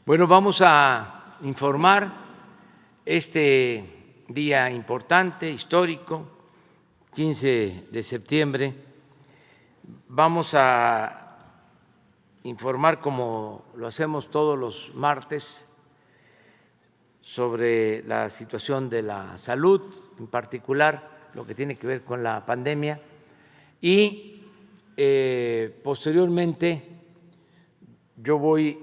Bueno, vamos a informar este día importante, histórico, 15 de septiembre. Vamos a informar, como lo hacemos todos los martes, sobre la situación de la salud, en particular lo que tiene que ver con la pandemia, y posteriormente yo voy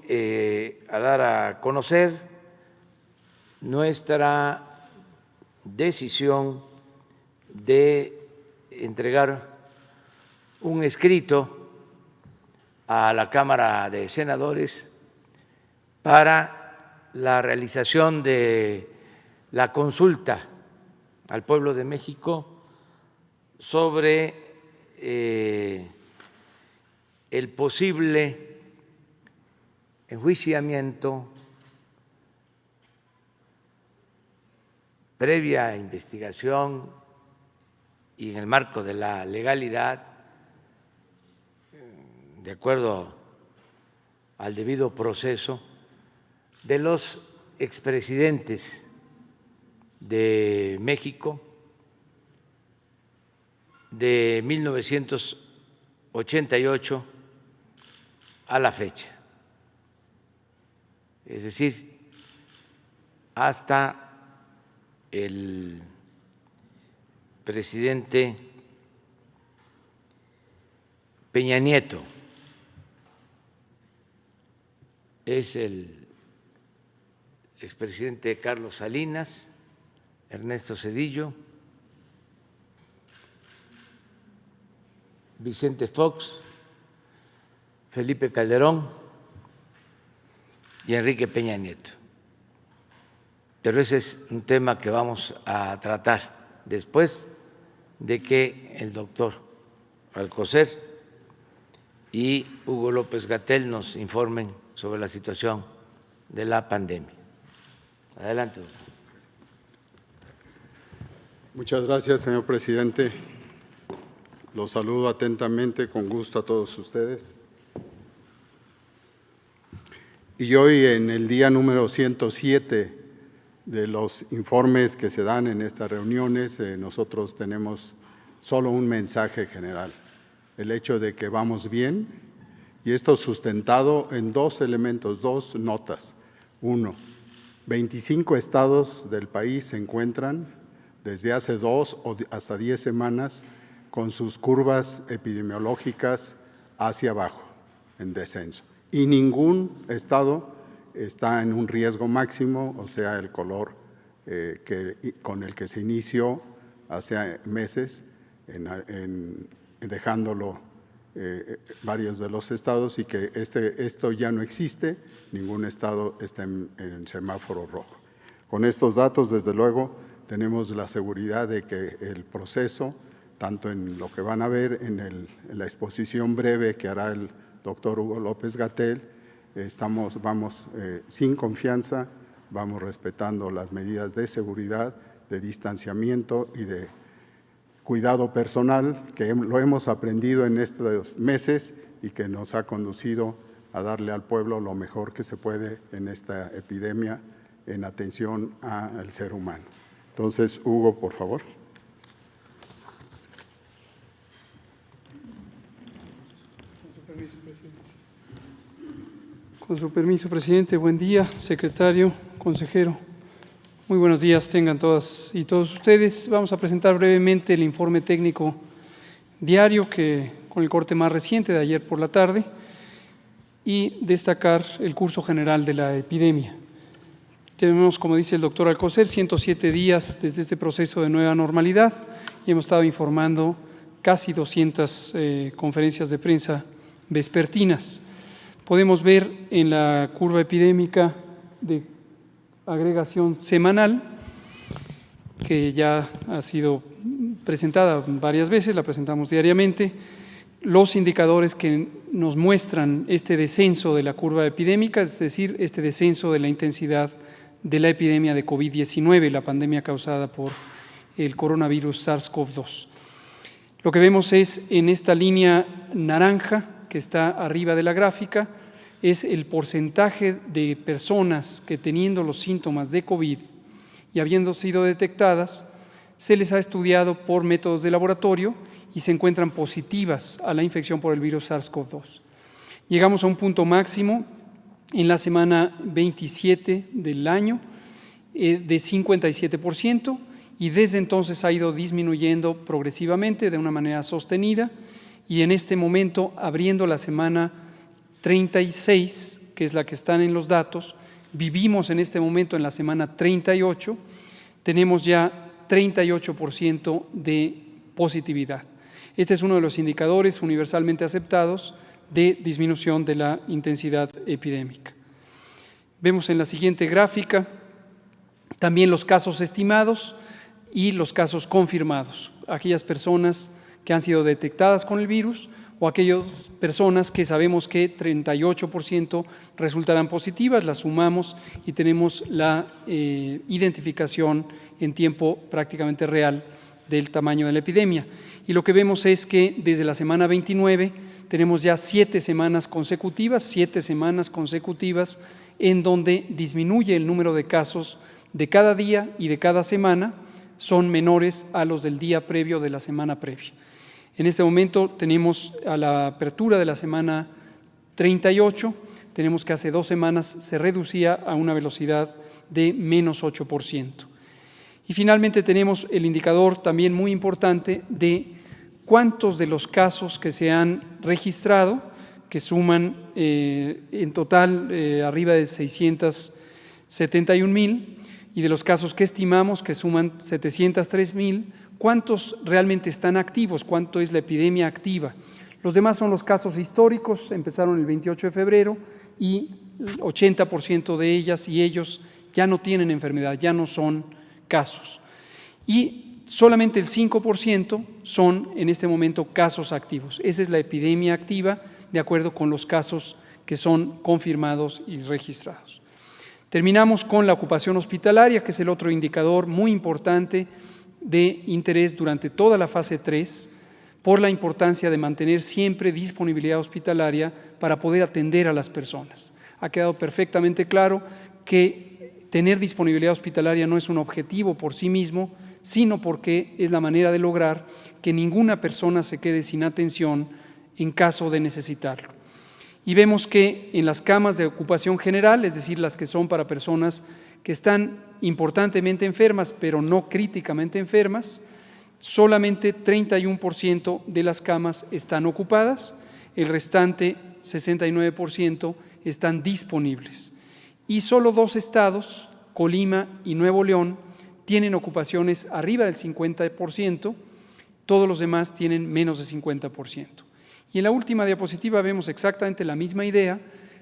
a dar a conocer nuestra decisión de entregar un escrito a la Cámara de Senadores para la realización de la consulta al pueblo de México sobre el posible enjuiciamiento, previa investigación y en el marco de la legalidad, de acuerdo al debido proceso, de los expresidentes de México de 1988 a la fecha. Es decir, hasta el presidente Peña Nieto. Es el expresidente Carlos Salinas, Ernesto Zedillo, Vicente Fox, Felipe Calderón y Enrique Peña Nieto. Pero ese es un tema que vamos a tratar después de que el doctor Alcocer y Hugo López-Gatell nos informen sobre la situación de la pandemia. Adelante, doctor. Muchas gracias, señor presidente. Los saludo atentamente, con gusto a todos ustedes. Y hoy, en el día número 107 de los informes que se dan en estas reuniones, nosotros tenemos solo un mensaje general: el hecho de que vamos bien, y esto sustentado en dos elementos, dos notas. Uno, 25 estados del país se encuentran desde hace 2 o hasta 10 semanas con sus curvas epidemiológicas hacia abajo, en descenso. Y ningún estado está en un riesgo máximo, o sea, el color con el que se inició hace meses, dejándolo varios de los estados, y que esto ya no existe, ningún estado está en semáforo rojo. Con estos datos, desde luego, tenemos la seguridad de que el proceso, tanto en lo que van a ver en la exposición breve que hará el doctor Hugo López-Gatell, vamos sin confianza, vamos respetando las medidas de seguridad, de distanciamiento y de cuidado personal, que lo hemos aprendido en estos meses y que nos ha conducido a darle al pueblo lo mejor que se puede en esta epidemia en atención al ser humano. Entonces, Hugo, por favor. Con su permiso, presidente. Buen día, secretario, consejero. Muy buenos días tengan todas y todos ustedes. Vamos a presentar brevemente el informe técnico diario con el corte más reciente de ayer por la tarde, y destacar el curso general de la epidemia. Tenemos, como dice el doctor Alcocer, 107 días desde este proceso de nueva normalidad, y hemos estado informando casi 200 conferencias de prensa vespertinas. Podemos ver en la curva epidémica de agregación semanal, que ya ha sido presentada varias veces, la presentamos diariamente, los indicadores que nos muestran este descenso de la curva epidémica, es decir, este descenso de la intensidad de la epidemia de COVID-19, la pandemia causada por el coronavirus SARS-CoV-2. Lo que vemos es en esta línea naranja que está arriba de la gráfica, es el porcentaje de personas que teniendo los síntomas de COVID y habiendo sido detectadas, se les ha estudiado por métodos de laboratorio y se encuentran positivas a la infección por el virus SARS-CoV-2. Llegamos a un punto máximo en la semana 27 del año de 57%, y desde entonces ha ido disminuyendo progresivamente de una manera sostenida, y en este momento, abriendo la semana 36, que es la que están en los datos, vivimos en este momento en la semana 38, tenemos ya 38% de positividad. Este es uno de los indicadores universalmente aceptados de disminución de la intensidad epidémica. Vemos en la siguiente gráfica también los casos estimados y los casos confirmados, aquellas personas que han sido detectadas con el virus o aquellas personas que sabemos que 38% resultarán positivas, las sumamos y tenemos la identificación en tiempo prácticamente real del tamaño de la epidemia. Y lo que vemos es que desde la semana 29 tenemos ya 7 semanas consecutivas en donde disminuye el número de casos de cada día y de cada semana, son menores a los del día previo de la semana previa. En este momento tenemos a la apertura de la semana 38, tenemos que hace 2 semanas se reducía a una velocidad de menos 8%. Y finalmente tenemos el indicador también muy importante de cuántos de los casos que se han registrado, que suman en total arriba de 671,000, y de los casos que estimamos que suman 703,000, ¿cuántos realmente están activos? ¿Cuánto es la epidemia activa? Los demás son los casos históricos, empezaron el 28 de febrero y el 80% de ellas y ellos ya no tienen enfermedad, ya no son casos. Y solamente el 5% son en este momento casos activos. Esa es la epidemia activa de acuerdo con los casos que son confirmados y registrados. Terminamos con la ocupación hospitalaria, que es el otro indicador muy importante de interés durante toda la fase 3, por la importancia de mantener siempre disponibilidad hospitalaria para poder atender a las personas. Ha quedado perfectamente claro que tener disponibilidad hospitalaria no es un objetivo por sí mismo, sino porque es la manera de lograr que ninguna persona se quede sin atención en caso de necesitarlo. Y vemos que en las camas de ocupación general, es decir, las que son para personas que están importantemente enfermas, pero no críticamente enfermas, solamente 31% de las camas están ocupadas, el restante 69% están disponibles. Y solo 2 estados, Colima y Nuevo León, tienen ocupaciones arriba del 50%, todos los demás tienen menos de 50%. Y en la última diapositiva vemos exactamente la misma idea,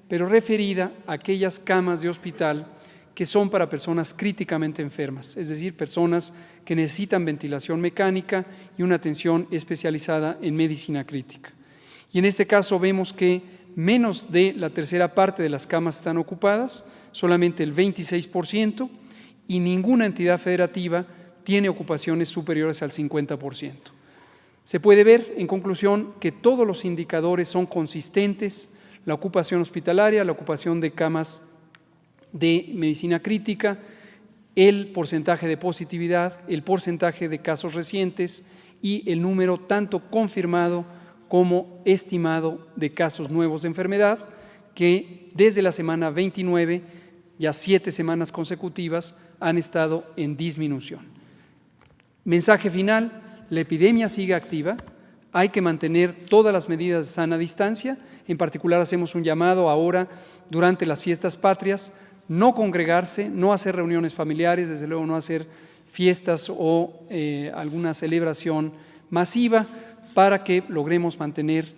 pero referida a aquellas camas de hospital que son para personas críticamente enfermas, es decir, personas que necesitan ventilación mecánica y una atención especializada en medicina crítica. Y en este caso vemos que menos de la tercera parte de las camas están ocupadas, solamente el 26%, y ninguna entidad federativa tiene ocupaciones superiores al 50%. Se puede ver, en conclusión, que todos los indicadores son consistentes: la ocupación hospitalaria, la ocupación de camas de medicina crítica, el porcentaje de positividad, el porcentaje de casos recientes y el número tanto confirmado como estimado de casos nuevos de enfermedad, que desde la semana 29, ya 7 semanas consecutivas, han estado en disminución. Mensaje final: la epidemia sigue activa, hay que mantener todas las medidas de sana distancia, en particular hacemos un llamado ahora durante las fiestas patrias, no congregarse, no hacer reuniones familiares, desde luego no hacer fiestas o alguna celebración masiva, para que logremos mantener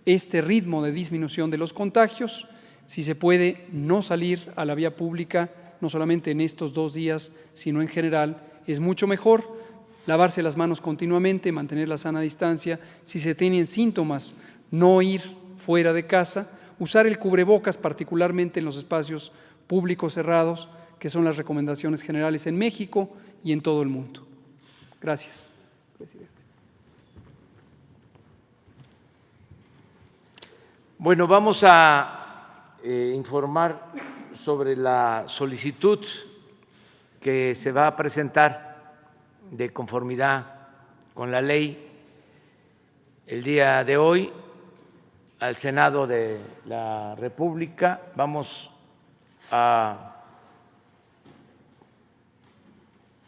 este ritmo de disminución de los contagios. Si se puede, no salir a la vía pública, no solamente en estos 2 días, sino en general, es mucho mejor. Lavarse las manos continuamente, mantener la sana distancia. Si se tienen síntomas, no ir fuera de casa. Usar el cubrebocas, particularmente en los espacios públicos cerrados, que son las recomendaciones generales en México y en todo el mundo. Gracias, presidente. Bueno, vamos a informar sobre la solicitud que se va a presentar de conformidad con la ley el día de hoy al Senado de la República. Vamos a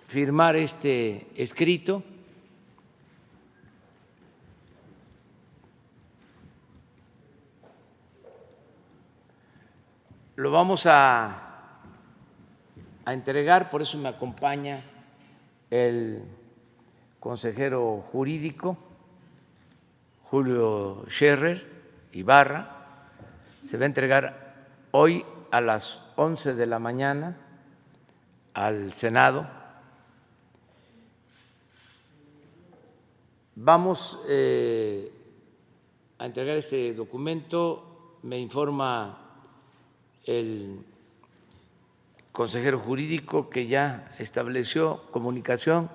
firmar este escrito. Lo vamos a entregar, por eso me acompaña el consejero jurídico Julio Scherer Ibarra. Se va a entregar hoy a las 11 de la mañana al Senado. Vamos a entregar este documento, me informa el consejero jurídico que ya estableció comunicación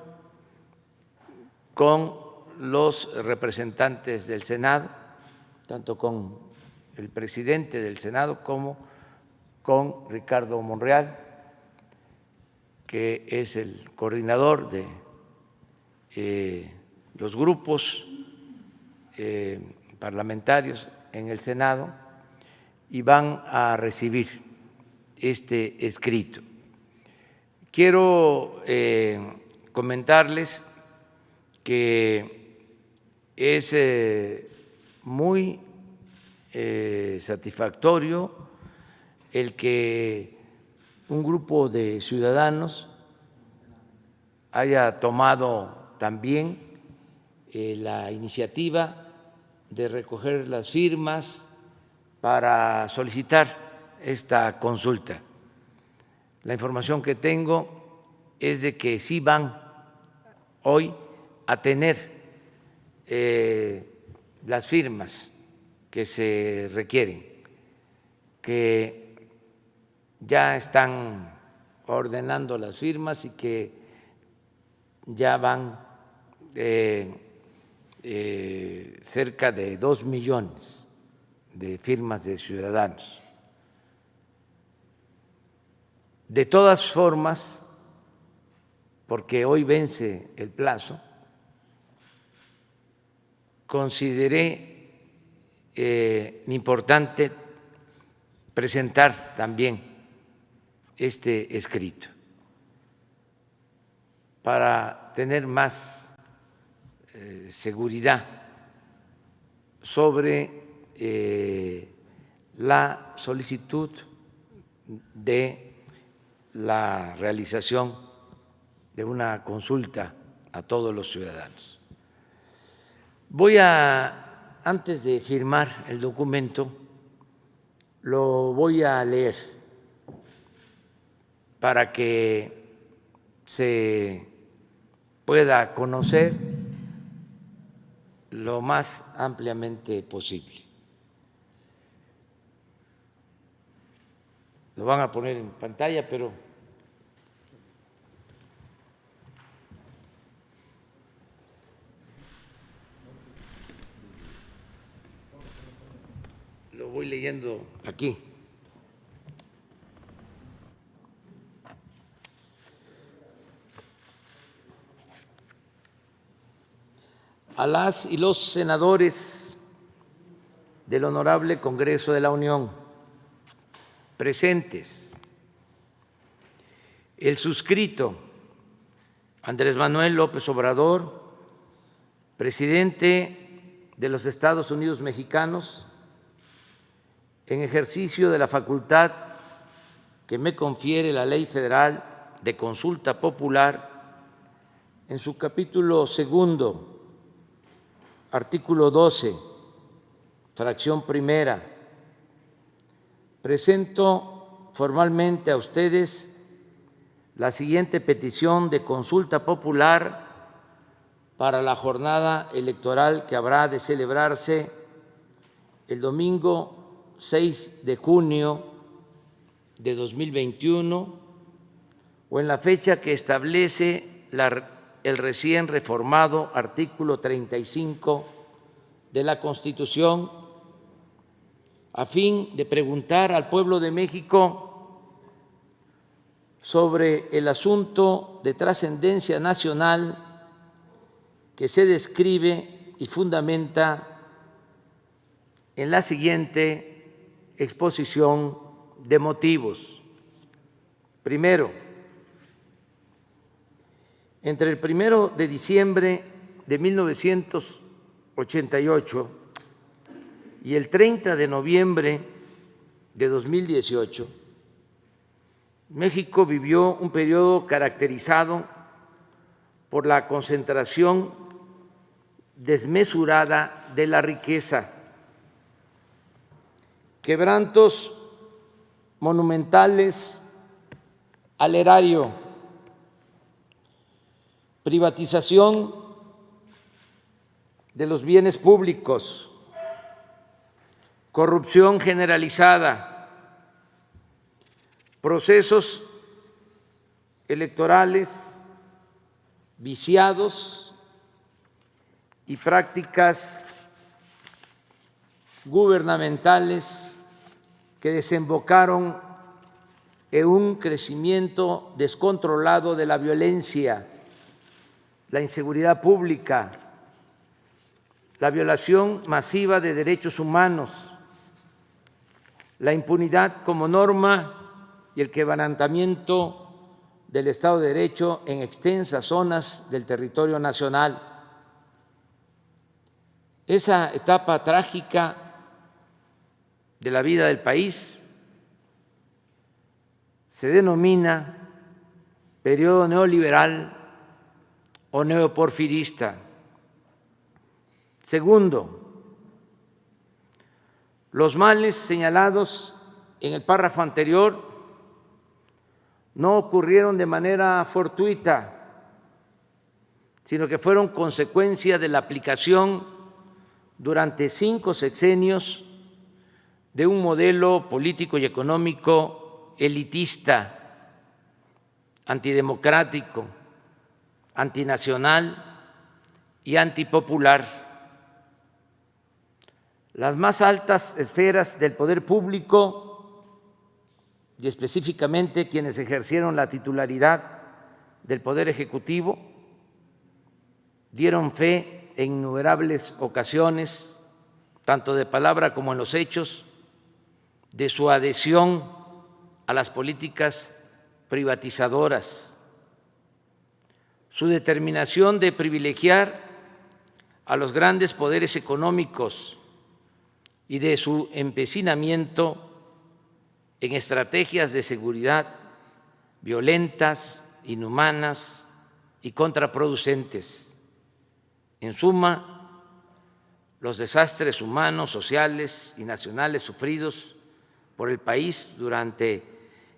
con los representantes del Senado, tanto con el presidente del Senado como con Ricardo Monreal, que es el coordinador de los grupos parlamentarios en el Senado, y van a recibir este escrito. Quiero comentarles que es muy satisfactorio el que un grupo de ciudadanos haya tomado también la iniciativa de recoger las firmas para solicitar esta consulta. La información que tengo es de que sí van hoy a tener las firmas que se requieren, que ya están ordenando las firmas y que ya van cerca de 2 millones de firmas de ciudadanos. De todas formas, porque hoy vence el plazo, consideré importante presentar también este escrito para tener más seguridad sobre la solicitud de la realización de una consulta a todos los ciudadanos. Antes de firmar el documento, lo voy a leer para que se pueda conocer lo más ampliamente posible. Lo van a poner en pantalla, pero lo voy leyendo aquí. A las y los senadores del Honorable Congreso de la Unión presentes, el suscrito Andrés Manuel López Obrador, presidente de los Estados Unidos mexicanos, en ejercicio de la facultad que me confiere la Ley Federal de Consulta Popular, en su capítulo segundo, artículo 12, fracción primera, presento formalmente a ustedes la siguiente petición de consulta popular para la jornada electoral que habrá de celebrarse el domingo 6 de junio de 2021 o en la fecha que establece el recién reformado artículo 35 de la Constitución, a fin de preguntar al pueblo de México sobre el asunto de trascendencia nacional que se describe y fundamenta en la siguiente exposición de motivos. Primero, entre el 1 de diciembre de 1988 y el 30 de noviembre de 2018, México vivió un periodo caracterizado por la concentración desmesurada de la riqueza, quebrantos monumentales al erario, privatización de los bienes públicos, corrupción generalizada, procesos electorales viciados y prácticas gubernamentales que desembocaron en un crecimiento descontrolado de la violencia, la inseguridad pública, la violación masiva de derechos humanos, la impunidad como norma y el quebrantamiento del Estado de Derecho en extensas zonas del territorio nacional. Esa etapa trágica de la vida del país se denomina periodo neoliberal o neoporfirista. Segundo, los males señalados en el párrafo anterior no ocurrieron de manera fortuita, sino que fueron consecuencia de la aplicación durante 5 sexenios de un modelo político y económico elitista, antidemocrático, antinacional y antipopular. Las más altas esferas del poder público y específicamente quienes ejercieron la titularidad del Poder Ejecutivo dieron fe en innumerables ocasiones, tanto de palabra como en los hechos, de su adhesión a las políticas privatizadoras, su determinación de privilegiar a los grandes poderes económicos y de su empecinamiento en estrategias de seguridad violentas, inhumanas y contraproducentes. En suma, los desastres humanos, sociales y nacionales sufridos por el país durante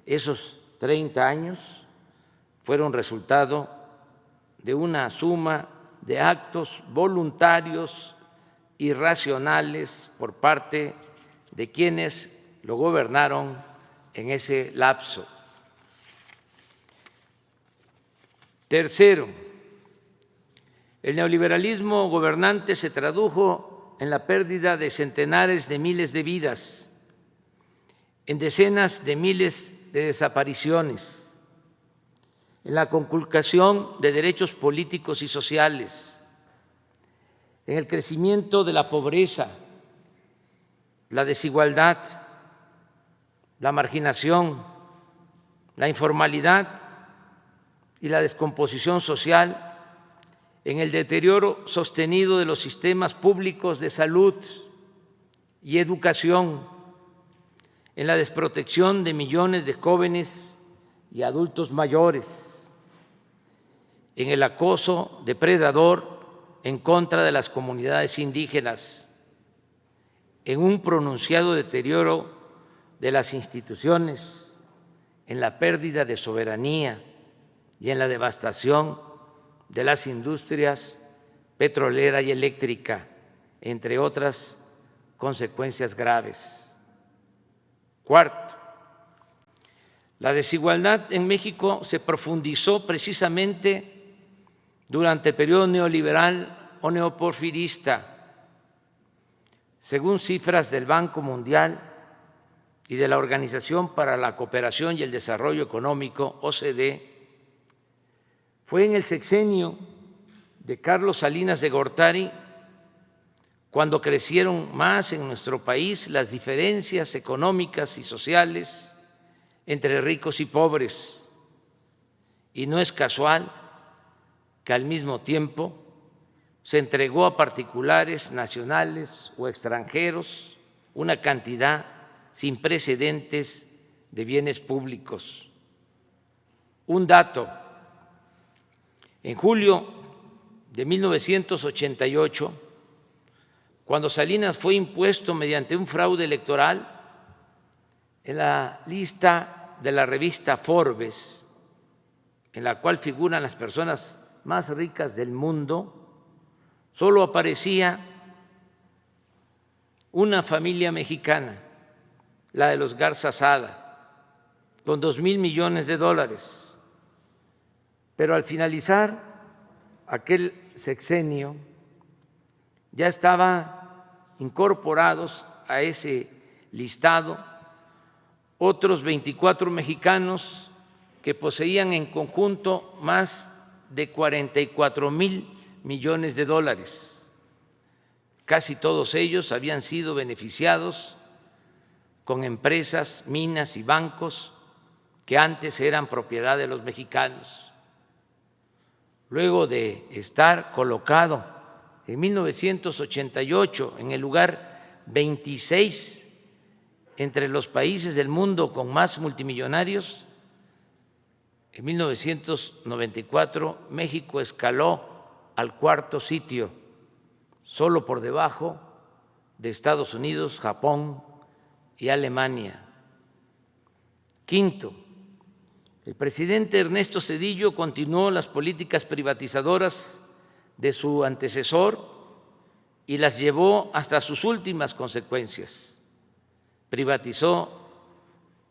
esos 30 años fueron resultado de una suma de actos voluntarios y racionales por parte de quienes lo gobernaron en ese lapso. Tercero, el neoliberalismo gobernante se tradujo en la pérdida de centenares de miles de vidas, en decenas de miles de desapariciones, en la conculcación de derechos políticos y sociales, en el crecimiento de la pobreza, la desigualdad, la marginación, la informalidad y la descomposición social, en el deterioro sostenido de los sistemas públicos de salud y educación, en la desprotección de millones de jóvenes y adultos mayores, en el acoso depredador en contra de las comunidades indígenas, en un pronunciado deterioro de las instituciones, en la pérdida de soberanía y en la devastación de las industrias petrolera y eléctrica, entre otras consecuencias graves. Cuarto, la desigualdad en México se profundizó precisamente durante el periodo neoliberal o neoporfirista. Según cifras del Banco Mundial, y de la Organización para la Cooperación y el Desarrollo Económico, OCDE, fue en el sexenio de Carlos Salinas de Gortari cuando crecieron más en nuestro país las diferencias económicas y sociales entre ricos y pobres. Y no es casual que al mismo tiempo se entregó a particulares nacionales o extranjeros una cantidad sin precedentes de bienes públicos. Un dato: en julio de 1988, cuando Salinas fue impuesto mediante un fraude electoral, en la lista de la revista Forbes, en la cual figuran las personas más ricas del mundo, solo aparecía una familia mexicana, la de los Garza Sada, con $2,000 millones. Pero al finalizar aquel sexenio, ya estaban incorporados a ese listado otros 24 mexicanos que poseían en conjunto más de $44,000 millones. Casi todos ellos habían sido beneficiados con empresas, minas y bancos que antes eran propiedad de los mexicanos. Luego de estar colocado en 1988 en el lugar 26 entre los países del mundo con más multimillonarios, en 1994 México escaló al cuarto sitio, solo por debajo de Estados Unidos, Japón y Alemania. Quinto, el presidente Ernesto Zedillo continuó las políticas privatizadoras de su antecesor y las llevó hasta sus últimas consecuencias. Privatizó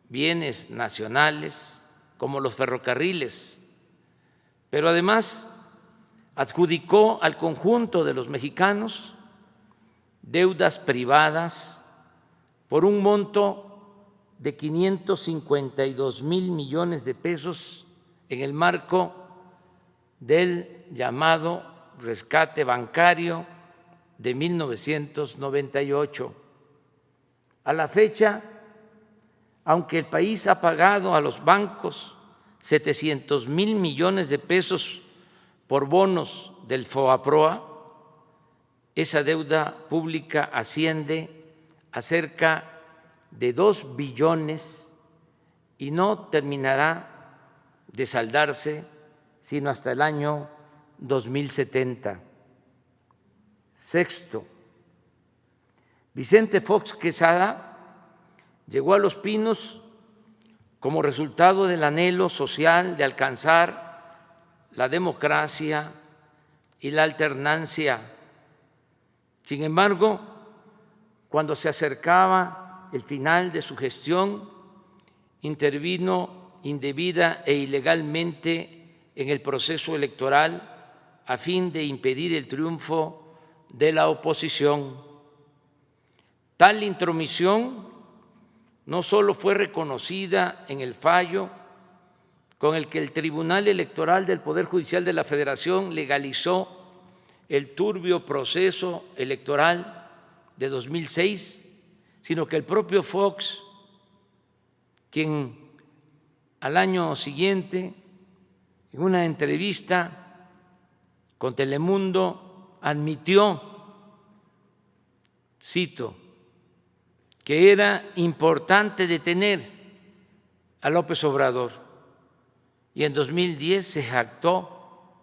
bienes nacionales como los ferrocarriles, pero además adjudicó al conjunto de los mexicanos deudas privadas por un monto de 552,000 millones de pesos en el marco del llamado rescate bancario de 1998. A la fecha, aunque el país ha pagado a los bancos 700,000 millones de pesos por bonos del FOAPROA, esa deuda pública asciende a cerca de 2 billones y no terminará de saldarse sino hasta el año 2070. Sexto, Vicente Fox Quesada llegó a Los Pinos como resultado del anhelo social de alcanzar la democracia y la alternancia. Sin embargo, cuando se acercaba el final de su gestión, intervino indebida e ilegalmente en el proceso electoral a fin de impedir el triunfo de la oposición. Tal intromisión no solo fue reconocida en el fallo con el que el Tribunal Electoral del Poder Judicial de la Federación legalizó el turbio proceso electoral de 2006, sino que el propio Fox, quien al año siguiente, en una entrevista con Telemundo, admitió, cito, que era importante detener a López Obrador, y en 2010 se jactó,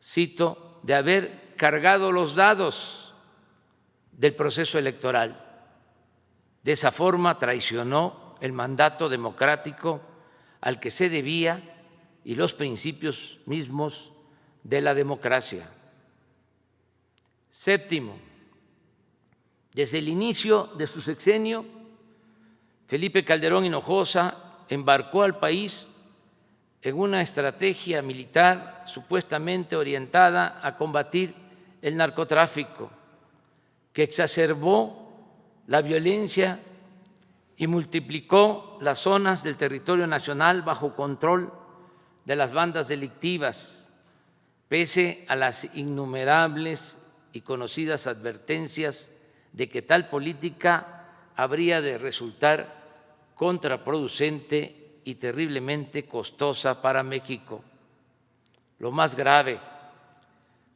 cito, de haber cargado los dados del proceso electoral. De esa forma traicionó el mandato democrático al que se debía y los principios mismos de la democracia. Séptimo, desde el inicio de su sexenio, Felipe Calderón Hinojosa embarcó al país en una estrategia militar supuestamente orientada a combatir el narcotráfico, que exacerbó la violencia y multiplicó las zonas del territorio nacional bajo control de las bandas delictivas, pese a las innumerables y conocidas advertencias de que tal política habría de resultar contraproducente y terriblemente costosa para México. Lo más grave,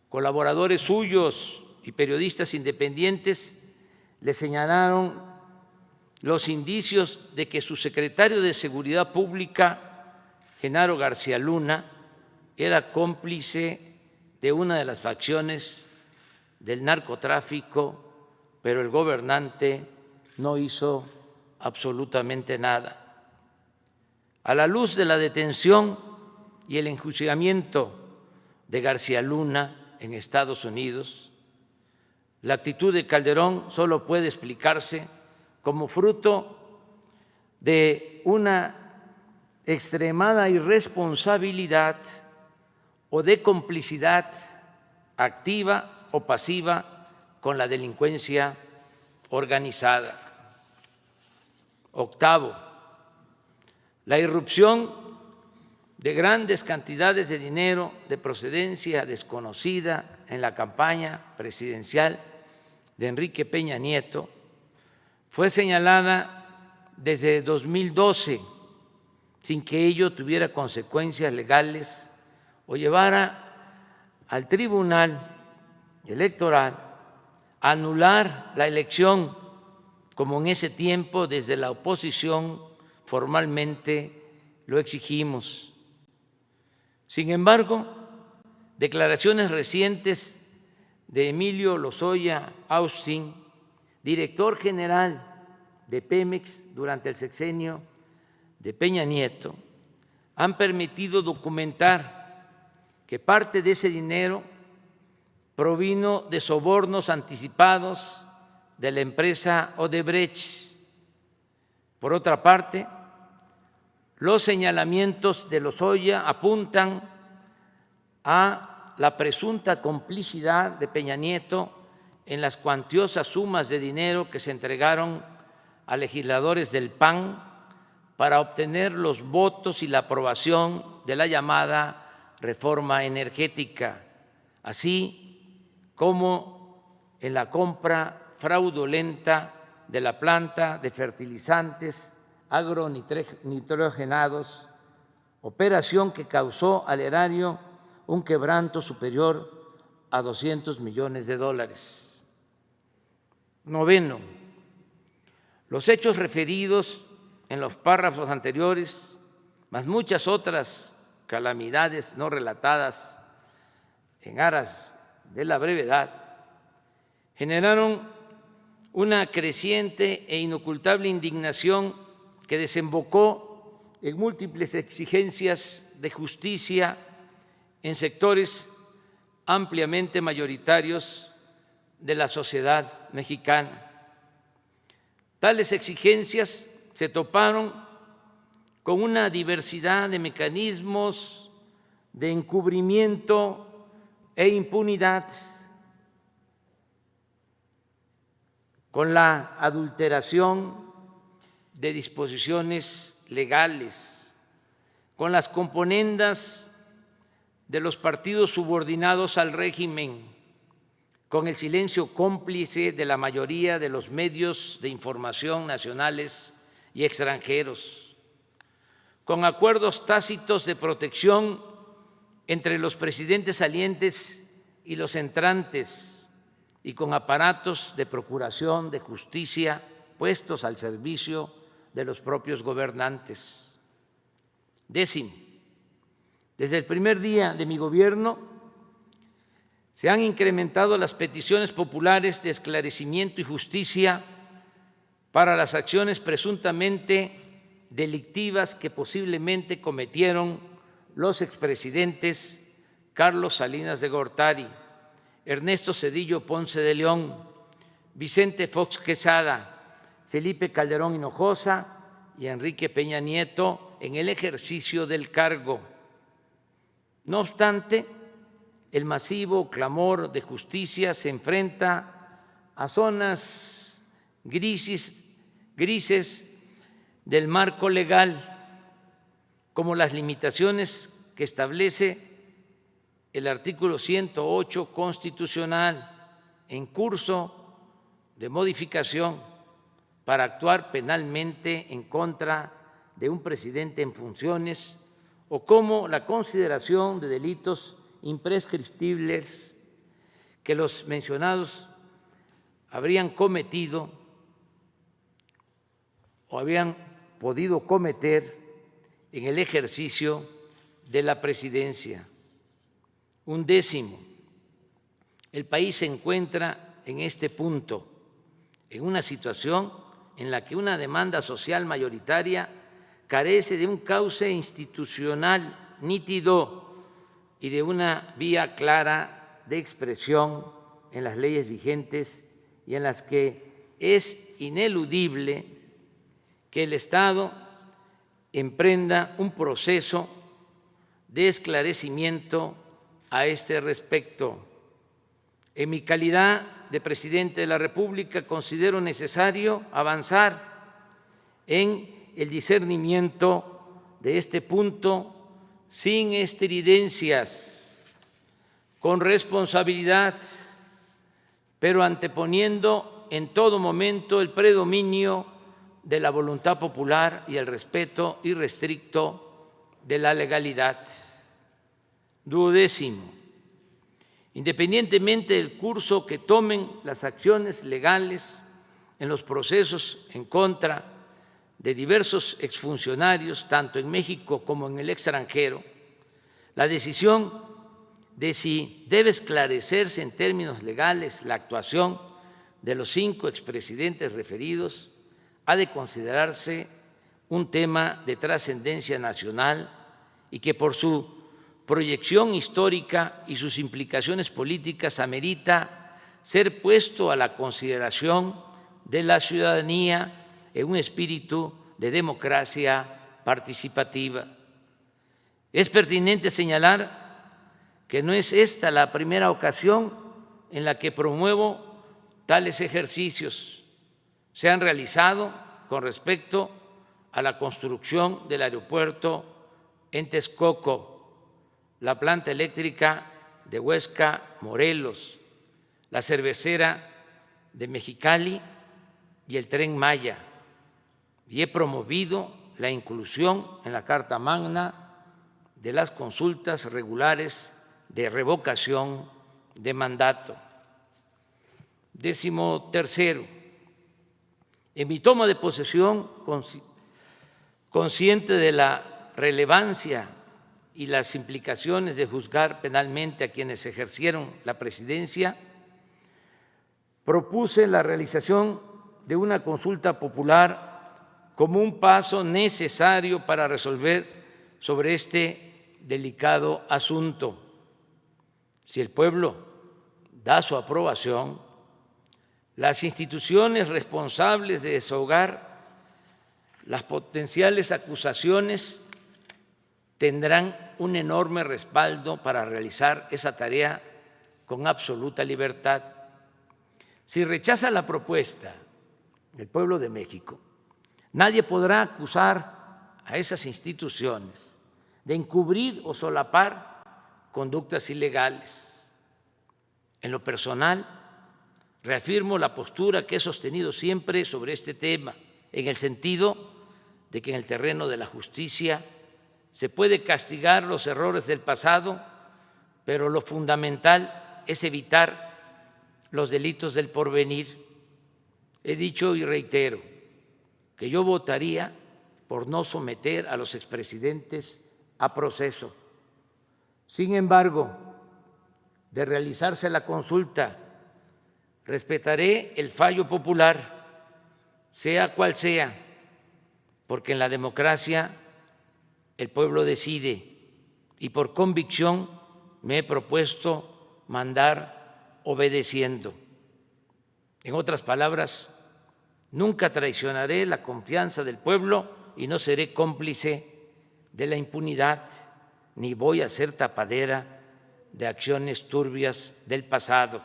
colaboradores suyos y periodistas independientes le señalaron los indicios de que su secretario de Seguridad Pública, Genaro García Luna, era cómplice de una de las facciones del narcotráfico, pero el gobernante no hizo absolutamente nada. A la luz de la detención y el enjuiciamiento de García Luna en Estados Unidos, la actitud de Calderón solo puede explicarse como fruto de una extremada irresponsabilidad o de complicidad activa o pasiva con la delincuencia organizada. Octavo, la irrupción de grandes cantidades de dinero de procedencia desconocida en la campaña presidencial de Enrique Peña Nieto fue señalada desde 2012 sin que ello tuviera consecuencias legales o llevara al Tribunal Electoral a anular la elección, como en ese tiempo desde la oposición formalmente lo exigimos. Sin embargo, declaraciones recientes de Emilio Lozoya Austin, director general de Pemex durante el sexenio de Peña Nieto, han permitido documentar que parte de ese dinero provino de sobornos anticipados de la empresa Odebrecht. Por otra parte, los señalamientos de Lozoya apuntan a la presunta complicidad de Peña Nieto en las cuantiosas sumas de dinero que se entregaron a legisladores del PAN para obtener los votos y la aprobación de la llamada reforma energética, así como en la compra fraudulenta de la planta de fertilizantes agronitrogenados, operación que causó al erario un quebranto superior a $200 millones. Noveno, los hechos referidos en los párrafos anteriores, más muchas otras calamidades no relatadas en aras de la brevedad, generaron una creciente e inocultable indignación que desembocó en múltiples exigencias de justicia en sectores ampliamente mayoritarios de la sociedad mexicana. Tales exigencias se toparon con una diversidad de mecanismos de encubrimiento e impunidad, con la adulteración de disposiciones legales, con las componendas de los partidos subordinados al régimen, con el silencio cómplice de la mayoría de los medios de información nacionales y extranjeros, con acuerdos tácitos de protección entre los presidentes salientes y los entrantes, y con aparatos de procuración de justicia puestos al servicio de los propios gobernantes. Décimo, desde el primer día de mi gobierno se han incrementado las peticiones populares de esclarecimiento y justicia para las acciones presuntamente delictivas que posiblemente cometieron los expresidentes Carlos Salinas de Gortari, Ernesto Zedillo Ponce de León, Vicente Fox Quesada, Felipe Calderón Hinojosa y Enrique Peña Nieto en el ejercicio del cargo. No obstante, el masivo clamor de justicia se enfrenta a zonas grises del marco legal, como las limitaciones que establece el artículo 108 constitucional en curso de modificación para actuar penalmente en contra de un presidente en funciones, o como la consideración de delitos imprescriptibles que los mencionados habrían cometido o habían podido cometer en el ejercicio de la presidencia. 11, el país se encuentra en este punto, en una situación en la que una demanda social mayoritaria carece de un cauce institucional nítido y de una vía clara de expresión en las leyes vigentes, y en las que es ineludible que el Estado emprenda un proceso de esclarecimiento a este respecto. En mi calidad de presidente de la República, considero necesario avanzar en el discernimiento de este punto sin estridencias, con responsabilidad, pero anteponiendo en todo momento el predominio de la voluntad popular y el respeto irrestricto de la legalidad. 12, independientemente del curso que tomen las acciones legales en los procesos en contra de diversos exfuncionarios, tanto en México como en el extranjero, la decisión de si debe esclarecerse en términos legales la actuación de los 5 expresidentes referidos ha de considerarse un tema de trascendencia nacional y que por su proyección histórica y sus implicaciones políticas amerita ser puesto a la consideración de la ciudadanía en un espíritu de democracia participativa. Es pertinente señalar que no es esta la primera ocasión en la que promuevo tales ejercicios. Se han realizado con respecto a la construcción del aeropuerto en Texcoco, la planta eléctrica de Huesca, Morelos, la cervecera de Mexicali y el Tren Maya, y he promovido la inclusión en la Carta Magna de las consultas regulares de revocación de mandato. 13, en mi toma de posesión, consciente de la relevancia y las implicaciones de juzgar penalmente a quienes ejercieron la presidencia, propuse la realización de una consulta popular como un paso necesario para resolver sobre este delicado asunto. Si el pueblo da su aprobación, las instituciones responsables de desahogar las potenciales acusaciones tendrán un enorme respaldo para realizar esa tarea con absoluta libertad. Si rechaza la propuesta del pueblo de México, nadie podrá acusar a esas instituciones de encubrir o solapar conductas ilegales. En lo personal, reafirmo la postura que he sostenido siempre sobre este tema, en el sentido de que en el terreno de la justicia se puede castigar los errores del pasado, pero lo fundamental es evitar los delitos del porvenir. He dicho y reitero que yo votaría por no someter a los expresidentes a proceso. Sin embargo, de realizarse la consulta, respetaré el fallo popular, sea cual sea, porque en la democracia el pueblo decide y por convicción me he propuesto mandar obedeciendo. En otras palabras, nunca traicionaré la confianza del pueblo y no seré cómplice de la impunidad, ni voy a ser tapadera de acciones turbias del pasado,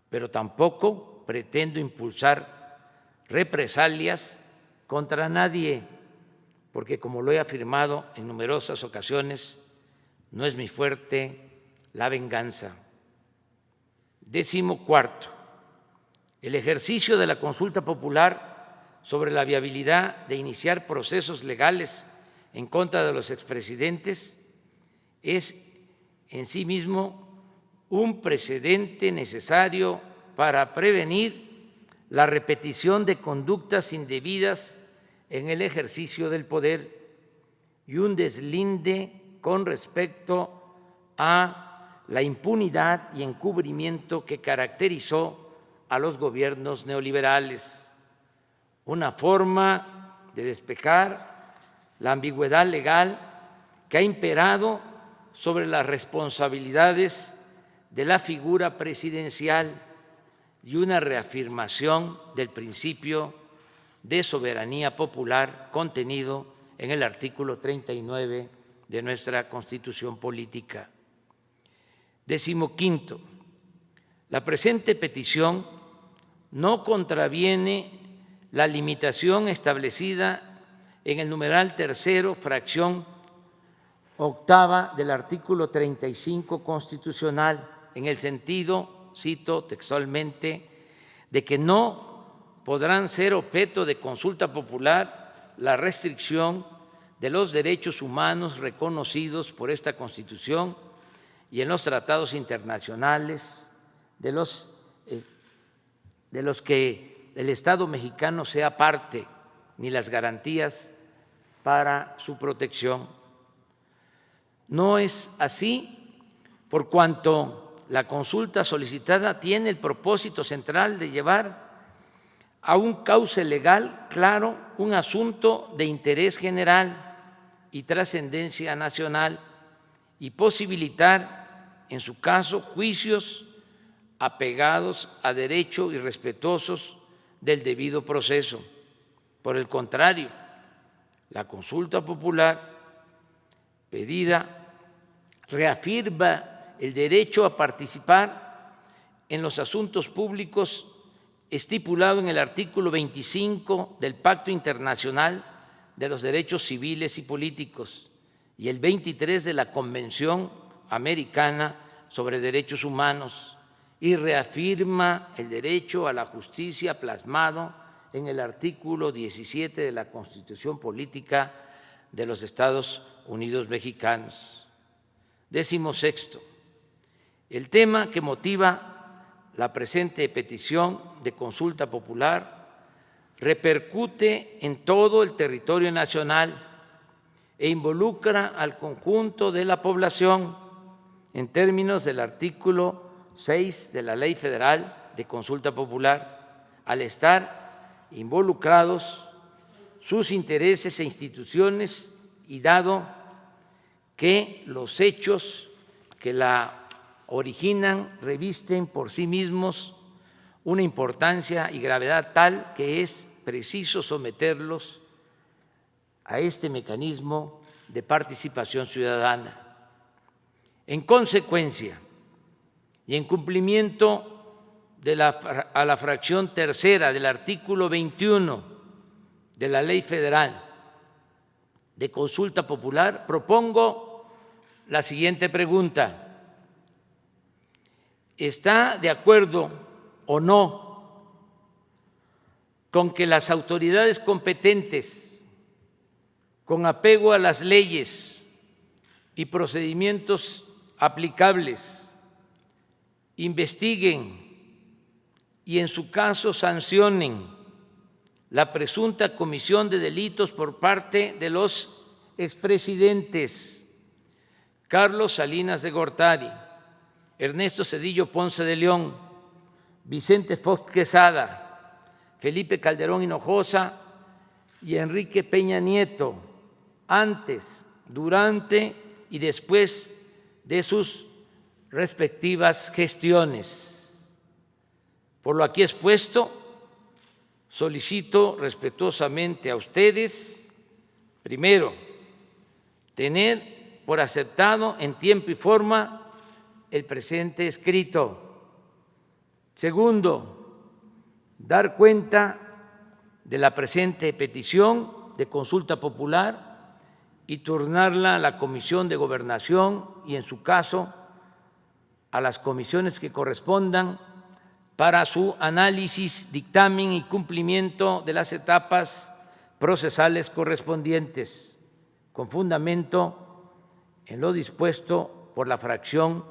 pero tampoco pretendo impulsar represalias contra nadie, porque como lo he afirmado en numerosas ocasiones, no es mi fuerte la venganza. 14. El ejercicio de la consulta popular sobre la viabilidad de iniciar procesos legales en contra de los expresidentes es en sí mismo un precedente necesario para prevenir la repetición de conductas indebidas en el ejercicio del poder y un deslinde con respecto a la impunidad y encubrimiento que caracterizó a los gobiernos neoliberales, una forma de despejar la ambigüedad legal que ha imperado sobre las responsabilidades de la figura presidencial y una reafirmación del principio de soberanía popular contenido en el artículo 39 de nuestra Constitución Política. 15. La presente petición no contraviene la limitación establecida en el numeral tercero, fracción octava del artículo 35 constitucional, en el sentido, cito textualmente, de que no podrán ser objeto de consulta popular la restricción de los derechos humanos reconocidos por esta Constitución y en los tratados internacionales de los que el Estado mexicano sea parte, ni las garantías para su protección. No es así, por cuanto la consulta solicitada tiene el propósito central de llevar a un cauce legal claro un asunto de interés general y trascendencia nacional y posibilitar, en su caso, juicios apegados a derecho y respetuosos del debido proceso. Por el contrario, la consulta popular pedida reafirma el derecho a participar en los asuntos públicos estipulado en el artículo 25 del Pacto Internacional de los Derechos Civiles y Políticos y el 23 de la Convención Americana sobre Derechos Humanos, y reafirma el derecho a la justicia plasmado en el artículo 17 de la Constitución Política de los Estados Unidos Mexicanos. 16. El tema que motiva la presente petición de consulta popular repercute en todo el territorio nacional e involucra al conjunto de la población en términos del artículo 6 de la Ley Federal de Consulta Popular, al estar involucrados sus intereses e instituciones y dado que los hechos que la originan revisten por sí mismos una importancia y gravedad tal que es preciso someterlos a este mecanismo de participación ciudadana. En consecuencia, y en cumplimiento a la fracción tercera del artículo 21 de la Ley Federal de Consulta Popular, propongo la siguiente pregunta: ¿está de acuerdo o no con que las autoridades competentes, con apego a las leyes y procedimientos aplicables, investiguen y en su caso sancionen la presunta comisión de delitos por parte de los expresidentes Carlos Salinas de Gortari, Ernesto Zedillo Ponce de León, Vicente Fox Quesada, Felipe Calderón Hinojosa y Enrique Peña Nieto, antes, durante y después de sus respectivas gestiones? Por lo aquí expuesto, solicito respetuosamente a ustedes, primero, tener por aceptado en tiempo y forma el presente escrito. Segundo, dar cuenta de la presente petición de consulta popular y turnarla a la Comisión de Gobernación y, en su caso, a las comisiones que correspondan para su análisis, dictamen y cumplimiento de las etapas procesales correspondientes, con fundamento en lo dispuesto por la fracción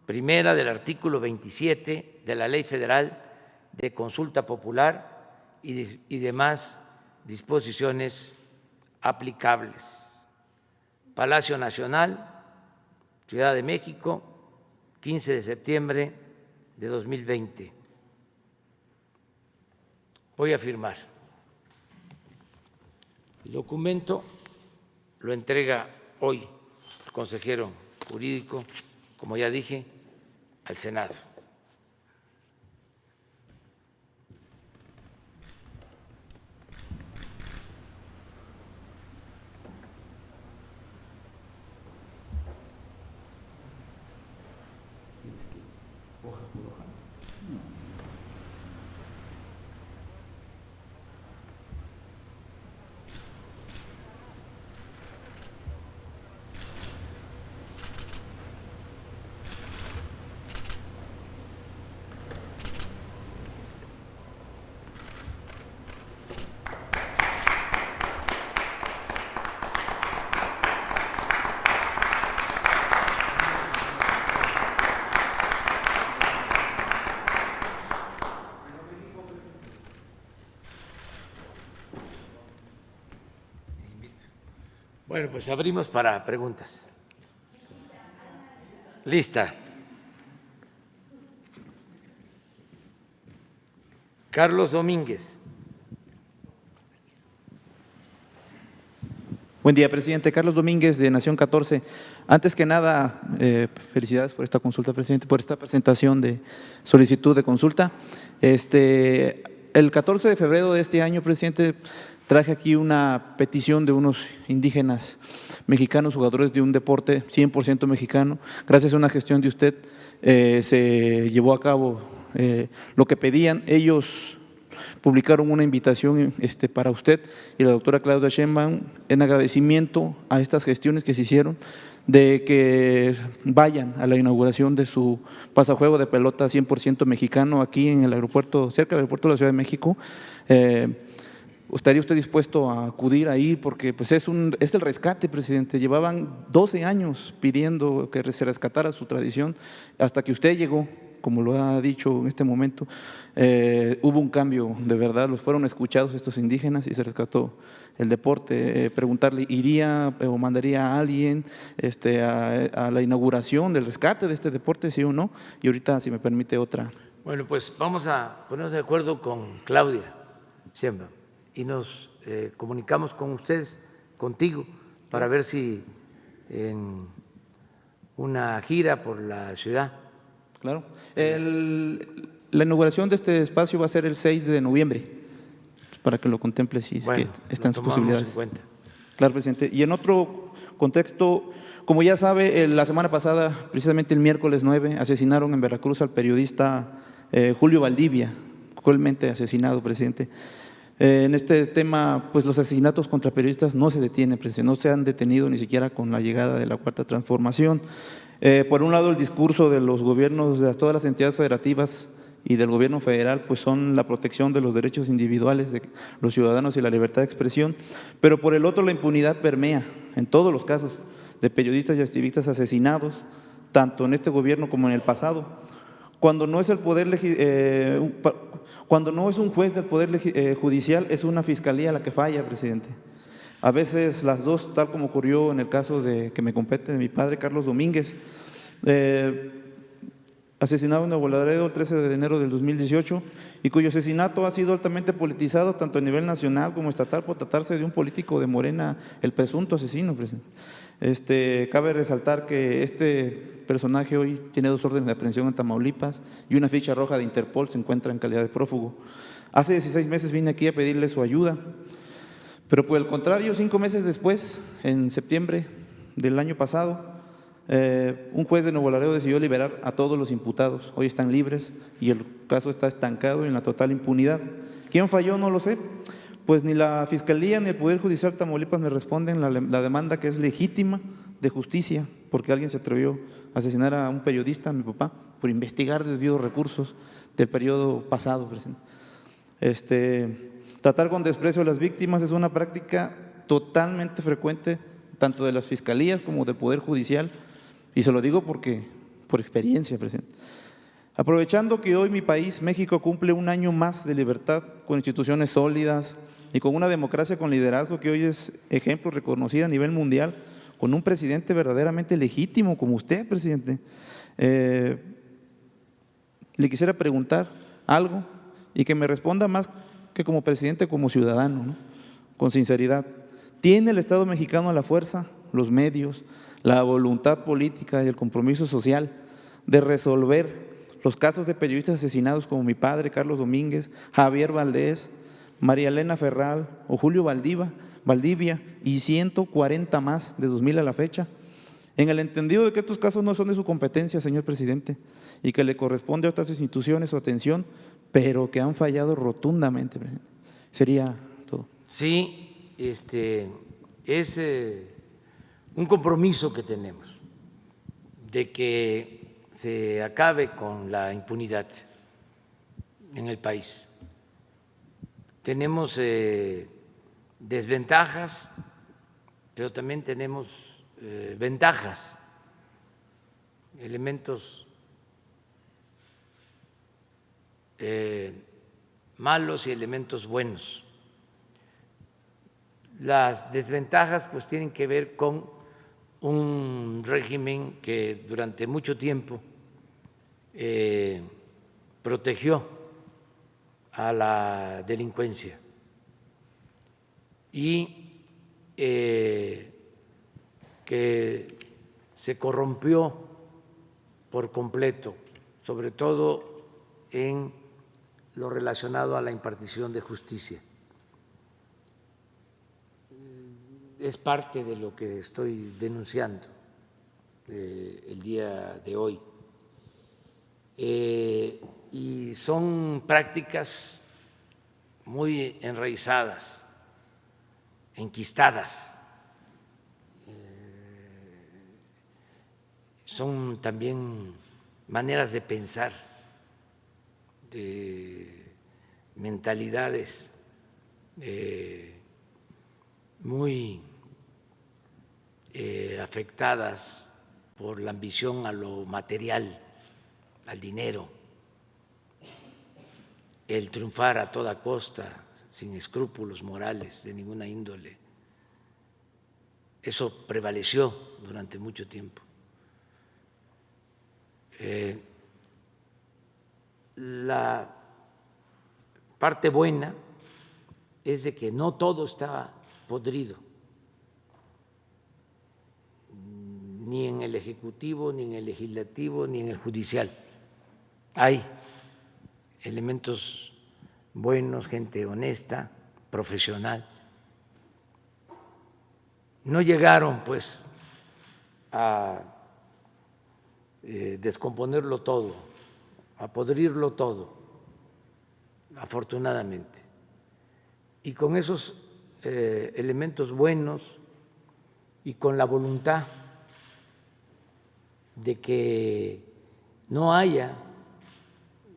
primera del artículo 27 de la Ley Federal de Consulta Popular y demás disposiciones aplicables. Palacio Nacional, Ciudad de México, 15 de septiembre de 2020. Voy a firmar. El documento lo entrega hoy el consejero jurídico, como ya dije, al Senado. Bueno, pues abrimos para preguntas. Lista. Carlos Domínguez. Buen día, presidente. Carlos Domínguez, de Nación 14. Antes que nada, felicidades por esta consulta, presidente, por esta presentación de solicitud de consulta. El 14 de febrero de este año, presidente, traje aquí una petición de unos indígenas mexicanos, jugadores de un deporte 100% mexicano. Gracias a una gestión de usted se llevó a cabo lo que pedían. Ellos publicaron una invitación para usted y la doctora Claudia Sheinbaum en agradecimiento a estas gestiones que se hicieron, de que vayan a la inauguración de su pasajuego de pelota 100% mexicano aquí en el aeropuerto, cerca del aeropuerto de la Ciudad de México. ¿Estaría usted dispuesto a acudir ahí? Porque pues es el rescate, presidente. Llevaban 12 años pidiendo que se rescatara su tradición hasta que usted llegó, como lo ha dicho en este momento. Hubo un cambio de verdad, los fueron escuchados estos indígenas y se rescató el deporte. Preguntarle, ¿iría o mandaría a alguien a la inauguración del rescate de este deporte, sí o no? Y ahorita, si me permite, otra. Bueno, pues vamos a ponernos de acuerdo con Claudia Sheinbaum y nos comunicamos con ustedes, contigo, para ver si en una gira por la ciudad. Claro. La inauguración de este espacio va a ser el 6 de noviembre, para que lo contemple si es que están sus posibilidades. En cuenta. Claro, presidente. Y en otro contexto, como ya sabe, la semana pasada, precisamente el miércoles 9, asesinaron en Veracruz al periodista Julio Valdivia, cruelmente asesinado, presidente. En este tema, pues los asesinatos contra periodistas no se detienen, presidente, no se han detenido ni siquiera con la llegada de la Cuarta Transformación. Por un lado, el discurso de los gobiernos de todas las entidades federativas y del gobierno federal, pues son la protección de los derechos individuales de los ciudadanos y la libertad de expresión, pero por el otro la impunidad permea en todos los casos de periodistas y activistas asesinados, tanto en este gobierno como en el pasado. Cuando no es el cuando no es un juez del Poder Judicial, es una fiscalía la que falla, presidente. A veces las dos, tal como ocurrió en el caso que me compete de mi padre, Carlos Domínguez, asesinado en Nuevo Laredo el 13 de enero del 2018, y cuyo asesinato ha sido altamente politizado tanto a nivel nacional como estatal por tratarse de un político de Morena, el presunto asesino, presidente. Cabe resaltar que este personaje hoy tiene 2 órdenes de aprehensión en Tamaulipas y una ficha roja de Interpol, se encuentra en calidad de prófugo. Hace 16 meses vine aquí a pedirle su ayuda, pero por el contrario, 5 meses después, en septiembre del año pasado, un juez de Nuevo Laredo decidió liberar a todos los imputados. Hoy están libres y el caso está estancado en la total impunidad. ¿Quién falló? No lo sé, Pues ni la Fiscalía ni el Poder Judicial de Tamaulipas me responden la demanda que es legítima de justicia, porque alguien se atrevió a asesinar a un periodista, a mi papá, por investigar desvío de recursos del periodo pasado, presidente. Tratar con desprecio a las víctimas es una práctica totalmente frecuente, tanto de las fiscalías como del Poder Judicial, y se lo digo por experiencia, presidente. Aprovechando que hoy mi país, México, cumple un año más de libertad, con instituciones sólidas y con una democracia con liderazgo que hoy es ejemplo reconocida a nivel mundial, con un presidente verdaderamente legítimo como usted, presidente, le quisiera preguntar algo y que me responda más que como presidente, como ciudadano, ¿no? Con sinceridad. ¿Tiene el Estado mexicano la fuerza, los medios, la voluntad política y el compromiso social de resolver los casos de periodistas asesinados como mi padre, Carlos Domínguez, Javier Valdés, María Elena Ferral o Julio Valdivia y 140 más de 2000 a la fecha? En el entendido de que estos casos no son de su competencia, señor presidente, y que le corresponde a otras instituciones su atención, pero que han fallado rotundamente, presidente. Sería todo. Sí, es un compromiso que tenemos de que se acabe con la impunidad en el país. Tenemos desventajas, pero también tenemos ventajas, elementos malos y elementos buenos. Las desventajas pues tienen que ver con un régimen que durante mucho tiempo protegió a la delincuencia y que se corrompió por completo, sobre todo en lo relacionado a la impartición de justicia. Es parte de lo que estoy denunciando el día de hoy. Y son prácticas muy enraizadas, enquistadas. Son también maneras de pensar, de mentalidades muy afectadas por la ambición a lo material, al dinero, el triunfar a toda costa, sin escrúpulos morales de ninguna índole. Eso prevaleció durante mucho tiempo. La parte buena es de que no todo está podrido, ni en el Ejecutivo, ni en el Legislativo, ni en el Judicial. Hay elementos buenos, gente honesta, profesional. No llegaron pues a descomponerlo todo, a podrirlo todo, afortunadamente. Y con esos elementos buenos y con la voluntad de que no haya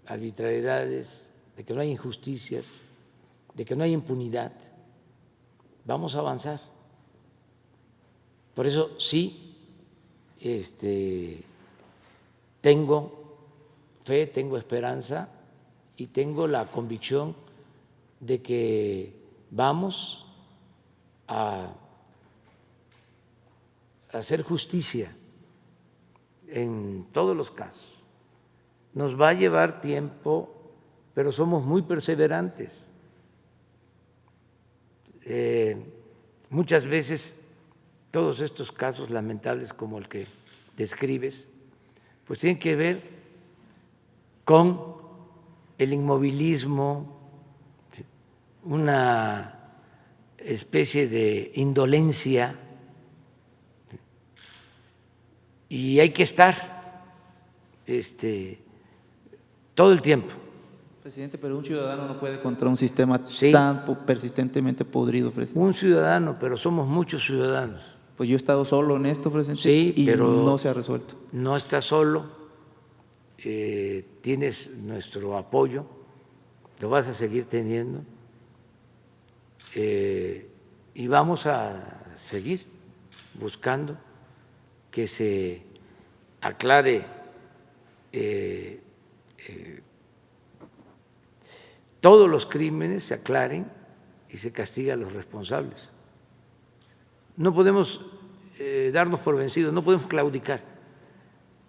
arbitrariedades, de que no haya injusticias, de que no haya impunidad, vamos a avanzar. Por eso sí, tengo fe, tengo esperanza y tengo la convicción de que vamos a hacer justicia en todos los casos. Nos va a llevar tiempo, pero somos muy perseverantes. Muchas veces todos estos casos lamentables como el que describes, pues tienen que ver con el inmovilismo, una especie de indolencia, y hay que estar todo el tiempo Presidente, pero un ciudadano no puede contra un sistema Sí. tan persistentemente podrido, presidente. Un ciudadano, pero somos muchos ciudadanos. Pues yo he estado solo en esto, presidente, Sí, y pero no se ha resuelto. No estás solo, tienes nuestro apoyo, lo vas a seguir teniendo y vamos a seguir buscando que se aclare todos los crímenes, se aclaren y se castiga a los responsables. No podemos darnos por vencidos, no podemos claudicar.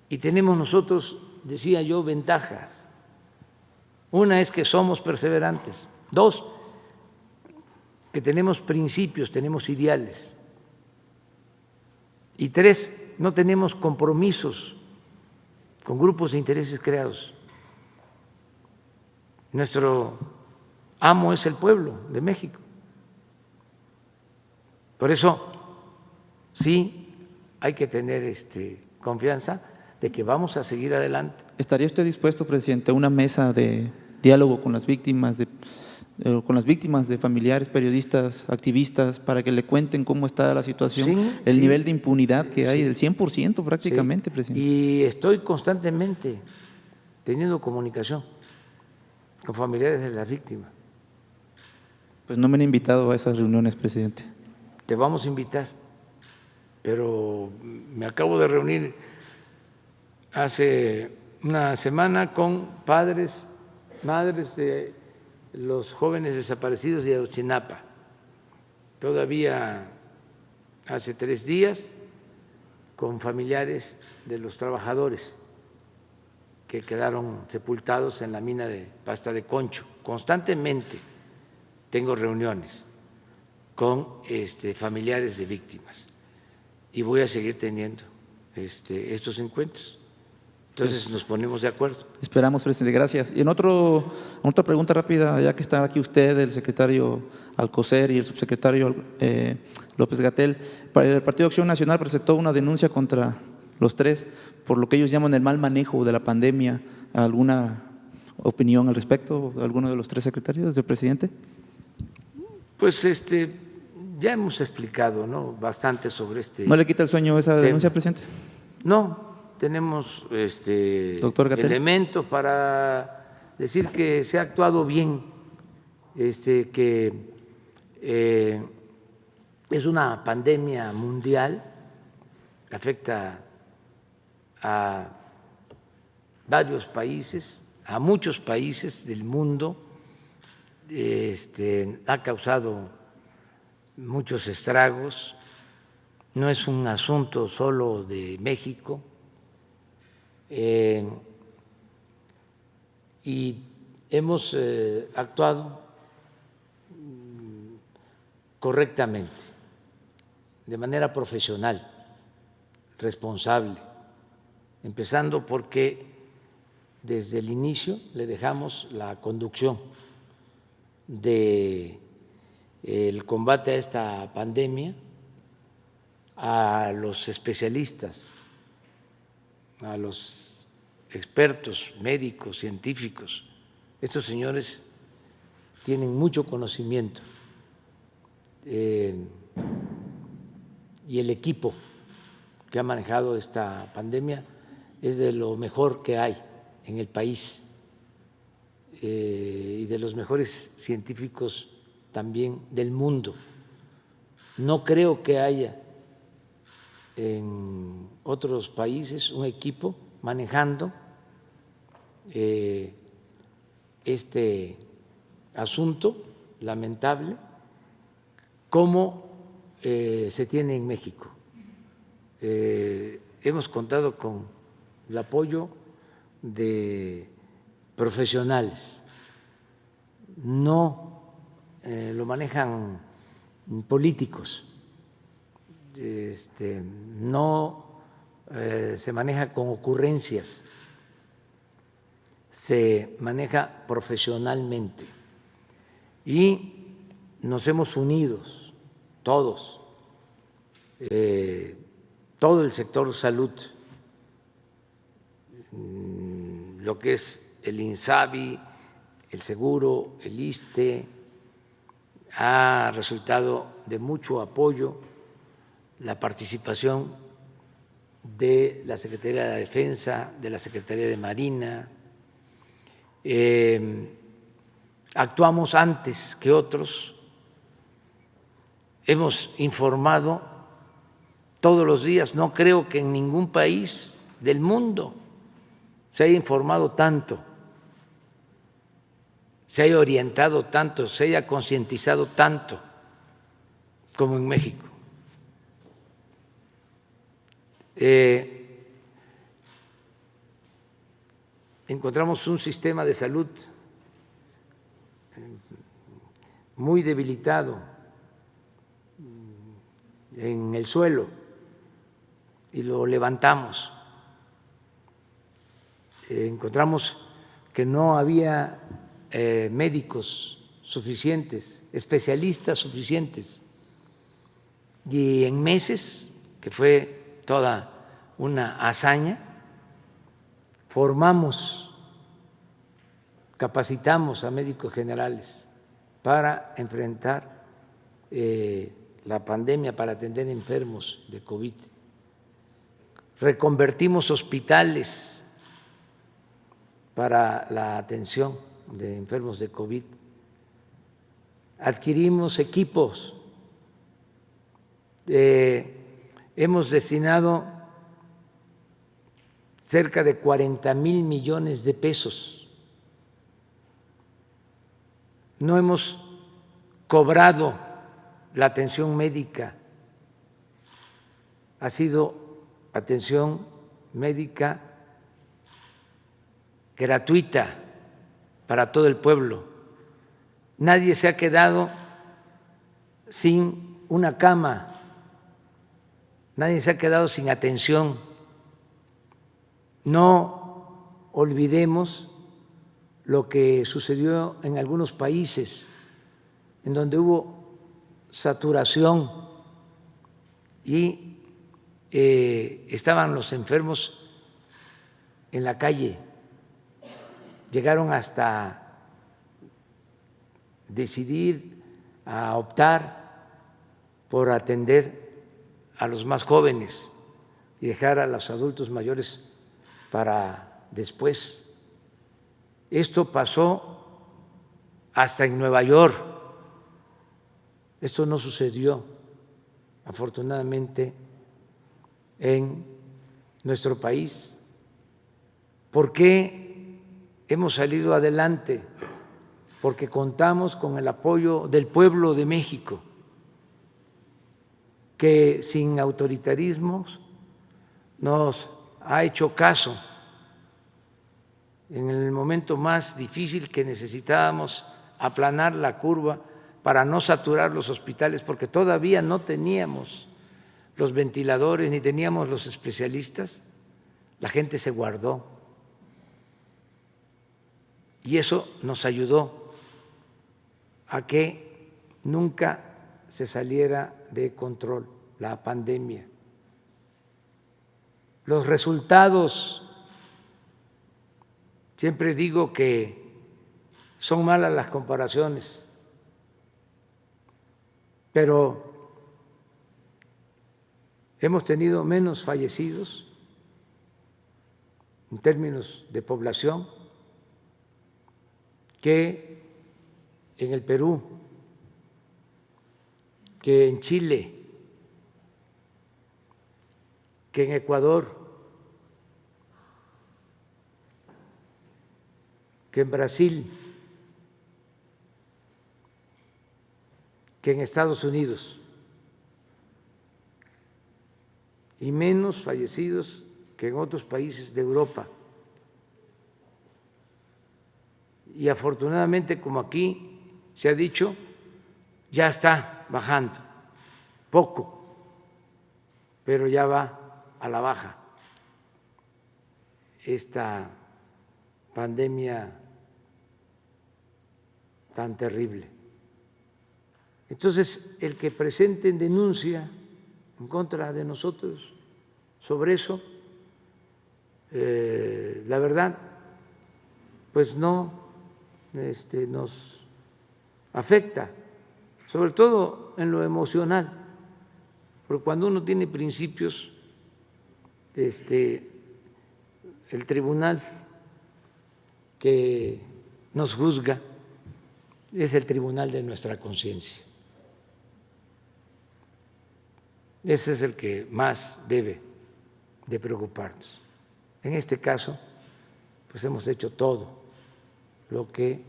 Y tenemos nosotros, decía yo, ventajas. Una es que somos perseverantes. Dos, que tenemos principios, tenemos ideales. Y tres, no tenemos compromisos con grupos de intereses creados. Nuestro amo es el pueblo de México. Por eso, sí, hay que tener confianza de que vamos a seguir adelante. ¿Estaría usted dispuesto, presidente, a una mesa de diálogo con las víctimas de familiares, periodistas, activistas, para que le cuenten cómo está la situación, Sí, el sí. nivel de impunidad que hay, Sí. del 100% prácticamente, Sí. presidente? Y estoy constantemente teniendo comunicación con familiares de las víctimas. Pues no me han invitado a esas reuniones, presidente. Te vamos a invitar, pero me acabo de reunir hace una semana con padres, madres de los jóvenes desaparecidos de Ayotzinapa. Todavía hace 3 días con familiares de los trabajadores que quedaron sepultados en la mina de Pasta de Concho. Constantemente tengo reuniones con familiares de víctimas y voy a seguir teniendo estos encuentros. Entonces nos ponemos de acuerdo. Esperamos, presidente, gracias. Y otra pregunta rápida, ya que está aquí usted, el secretario Alcocer y el subsecretario López-Gatell, el Partido Acción Nacional presentó una denuncia contra los tres por lo que ellos llaman el mal manejo de la pandemia. ¿Alguna opinión al respecto, alguno de los tres secretarios del presidente? Pues ya hemos explicado, ¿no?, bastante sobre ¿No le quita el sueño esa denuncia, presidente? No, tenemos Doctor Gatell. elementos para decir que se ha actuado bien, que es una pandemia mundial, que afecta a varios países, a muchos países del mundo, ha causado muchos estragos, no es un asunto solo de México, y hemos actuado correctamente, de manera profesional, responsable, empezando porque desde el inicio le dejamos la conducción del combate a esta pandemia a los especialistas, a los expertos médicos, científicos. Estos señores tienen mucho conocimiento y el equipo que ha manejado esta pandemia es de lo mejor que hay en el país y de los mejores científicos también del mundo. No creo que haya en otros países un equipo manejando este asunto lamentable como se tiene en México. Hemos contado con el apoyo de profesionales, no lo manejan políticos, no se maneja con ocurrencias, se maneja profesionalmente y nos hemos unido todos, todo el sector salud, lo que es el INSABI, el seguro, el ISSSTE, ha resultado de mucho apoyo la participación de la Secretaría de la Defensa, de la Secretaría de Marina. Actuamos antes que otros, hemos informado todos los días, no creo que en ningún país del mundo se haya informado tanto, se haya orientado tanto, se haya concientizado tanto como en México. Encontramos un sistema de salud muy debilitado en el suelo y lo levantamos. Encontramos que no había médicos suficientes, especialistas suficientes, y en meses, que fue toda una hazaña, formamos, capacitamos a médicos generales para enfrentar la pandemia, para atender enfermos de COVID. Reconvertimos hospitales para la atención de enfermos de COVID. Adquirimos equipos. Hemos destinado cerca de 40,000 millones de pesos. No hemos cobrado la atención médica. Ha sido atención médica gratuita para todo el pueblo. Nadie se ha quedado sin una cama, nadie se ha quedado sin atención. No olvidemos lo que sucedió en algunos países en donde hubo saturación y estaban los enfermos en la calle. Llegaron hasta decidir a optar por atender a los más jóvenes y dejar a los adultos mayores para después. Esto pasó hasta en Nueva York. Esto no sucedió, afortunadamente, en nuestro país. ¿Por qué hemos salido adelante? Porque contamos con el apoyo del pueblo de México, que sin autoritarismos nos ha hecho caso en el momento más difícil que necesitábamos aplanar la curva para no saturar los hospitales, porque todavía no teníamos los ventiladores ni teníamos los especialistas. La gente se guardó y eso nos ayudó a que nunca se saliera de control la pandemia. Los resultados, siempre digo que son malas las comparaciones, pero hemos tenido menos fallecidos en términos de población que en el Perú, que en Chile, que en Ecuador, que en Brasil, que en Estados Unidos, y menos fallecidos que en otros países de Europa. Y afortunadamente, como aquí se ha dicho, ya está bajando, poco, pero ya va a la baja esta pandemia tan terrible. Entonces, el que presenten denuncia en contra de nosotros sobre eso, la verdad, pues no nos afecta, sobre todo en lo emocional, porque cuando uno tiene principios, el tribunal que nos juzga es el tribunal de nuestra conciencia. Ese es el que más debe de preocuparnos. En este caso, pues hemos hecho todo lo que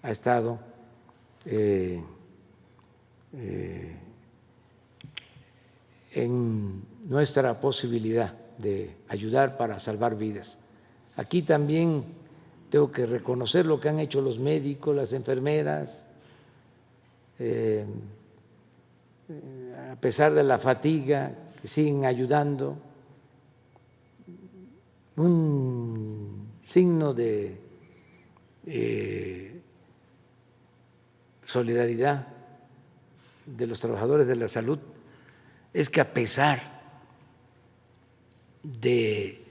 ha estado en nuestra posibilidad de ayudar para salvar vidas. Aquí también tengo que reconocer lo que han hecho los médicos, las enfermeras, a pesar de la fatiga, que siguen ayudando. Un signo de solidaridad de los trabajadores de la salud es que a pesar de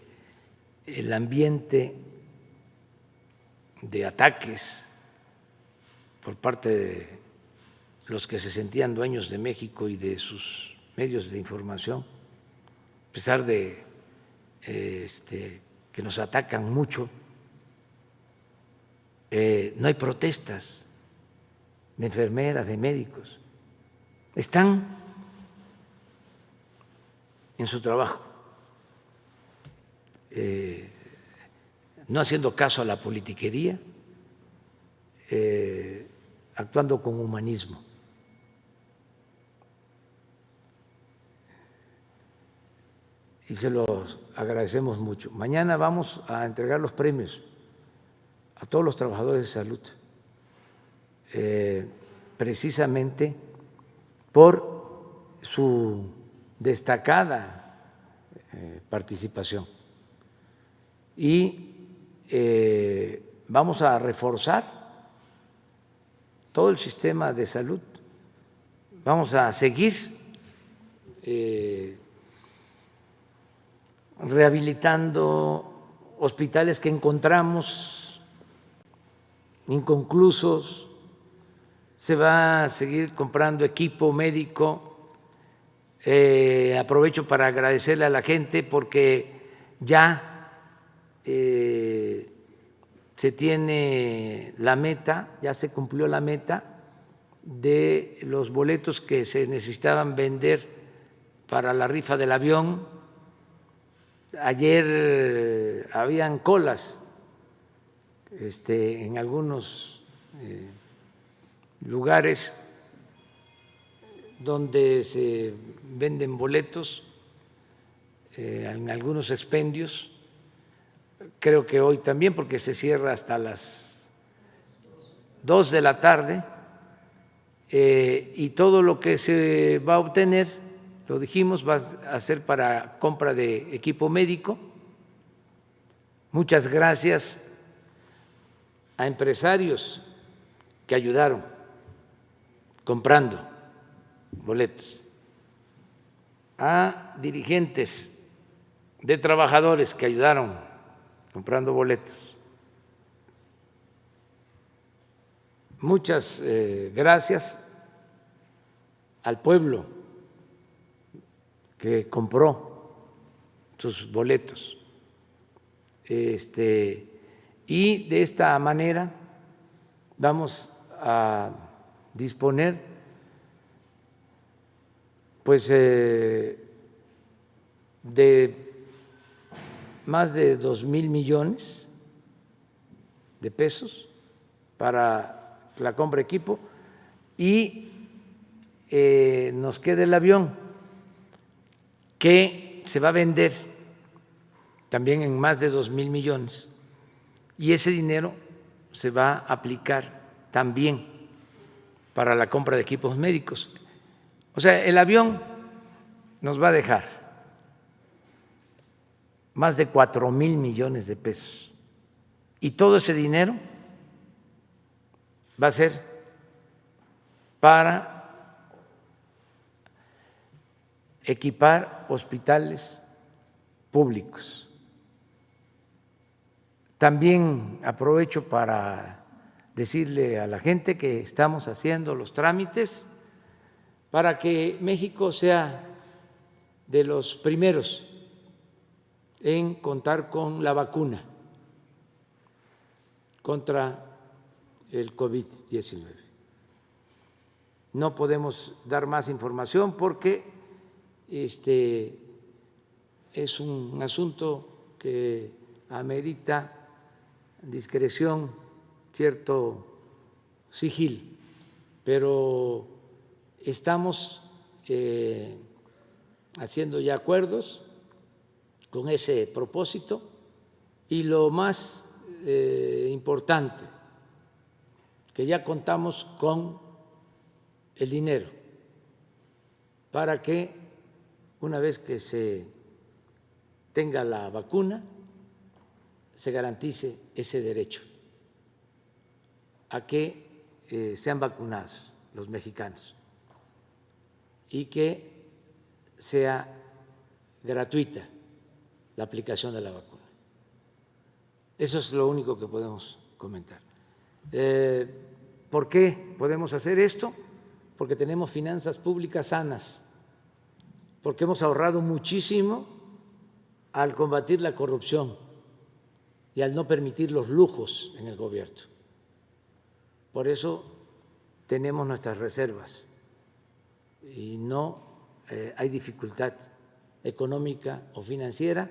el ambiente de ataques por parte de los que se sentían dueños de México y de sus medios de información, a pesar de que nos atacan mucho, no hay protestas de enfermeras, de médicos, están en su trabajo, no haciendo caso a la politiquería, actuando con humanismo. Y se los agradecemos mucho. Mañana vamos a entregar los premios a todos los trabajadores de salud, precisamente por su destacada participación. Y vamos a reforzar todo el sistema de salud, vamos a seguir rehabilitando hospitales que encontramos inconclusos, se va a seguir comprando equipo médico. Aprovecho para agradecerle a la gente porque ya se tiene la meta, ya se cumplió la meta de los boletos que se necesitaban vender para la rifa del avión. Ayer habían colas en algunos lugares donde se venden boletos, en algunos expendios. Creo que hoy también, porque se cierra hasta las 2 de la tarde, y todo lo que se va a obtener, lo dijimos, va a ser para compra de equipo médico. Muchas gracias a empresarios que ayudaron comprando boletos, a dirigentes de trabajadores que ayudaron comprando boletos. Muchas gracias al pueblo que compró sus boletos. Y de esta manera vamos a disponer pues de más de 2,000 millones de pesos para la compra de equipo, y nos queda el avión que se va a vender también en más de 2,000 millones, y ese dinero se va a aplicar también para la compra de equipos médicos. O sea, el avión nos va a dejar más de 4,000 millones de pesos, y todo ese dinero va a ser para equipar hospitales públicos. También aprovecho para decirle a la gente que estamos haciendo los trámites para que México sea de los primeros en contar con la vacuna contra el COVID-19. No podemos dar más información porque es un asunto que amerita discreción, cierto sigilo, pero estamos haciendo ya acuerdos con ese propósito y lo más importante, que ya contamos con el dinero para que una vez que se tenga la vacuna se garantice ese derecho a que sean vacunados los mexicanos y que sea gratuita la aplicación de la vacuna. Eso es lo único que podemos comentar. ¿Por qué podemos hacer esto? Porque tenemos finanzas públicas sanas, porque hemos ahorrado muchísimo al combatir la corrupción y al no permitir los lujos en el gobierno. Por eso tenemos nuestras reservas y no hay dificultad económica o financiera,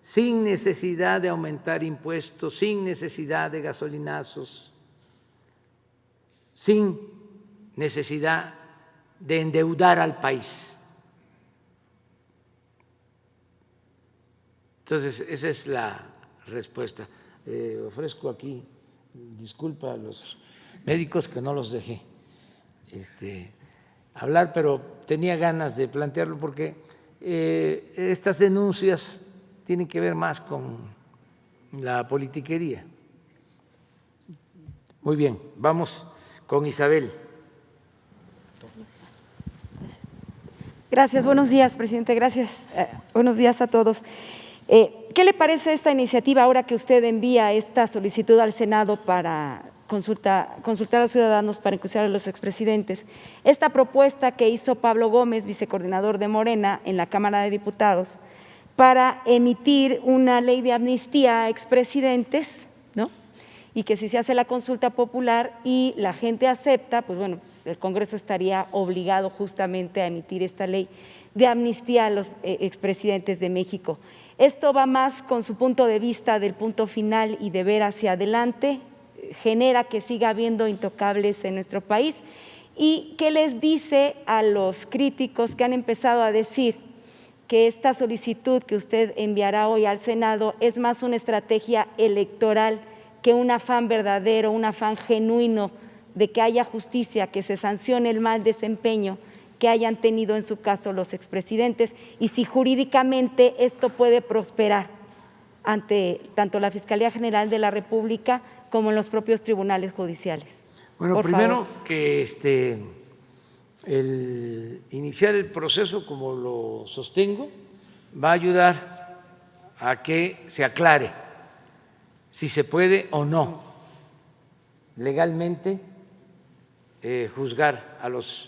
sin necesidad de aumentar impuestos, sin necesidad de gasolinazos, sin necesidad de endeudar al país. Entonces, esa es la respuesta. Ofrezco aquí disculpa a los médicos que no los dejé hablar, pero tenía ganas de plantearlo porque estas denuncias tienen que ver más con la politiquería. Muy bien, vamos con Isabel. Gracias, buenos días, presidente, gracias. Buenos días a todos. ¿Qué le parece esta iniciativa ahora que usted envía esta solicitud al Senado para consultar a los ciudadanos para enjuiciar a los expresidentes? Esta propuesta que hizo Pablo Gómez, vicecoordinador de Morena en la Cámara de Diputados, para emitir una ley de amnistía a expresidentes, ¿no? Y que si se hace la consulta popular y la gente acepta, pues bueno, el Congreso estaría obligado justamente a emitir esta ley de amnistía a los expresidentes de México. Esto va más con su punto de vista del punto final y de ver hacia adelante, genera que siga habiendo intocables en nuestro país. ¿Y qué les dice a los críticos que han empezado a decir que esta solicitud que usted enviará hoy al Senado es más una estrategia electoral que un afán verdadero, un afán genuino de que haya justicia, que se sancione el mal desempeño que hayan tenido en su caso los expresidentes y si jurídicamente esto puede prosperar ante tanto la Fiscalía General de la República como en los propios tribunales judiciales? Bueno, por primero favor. Que el iniciar el proceso, como lo sostengo, va a ayudar a que se aclare si se puede o no legalmente juzgar a los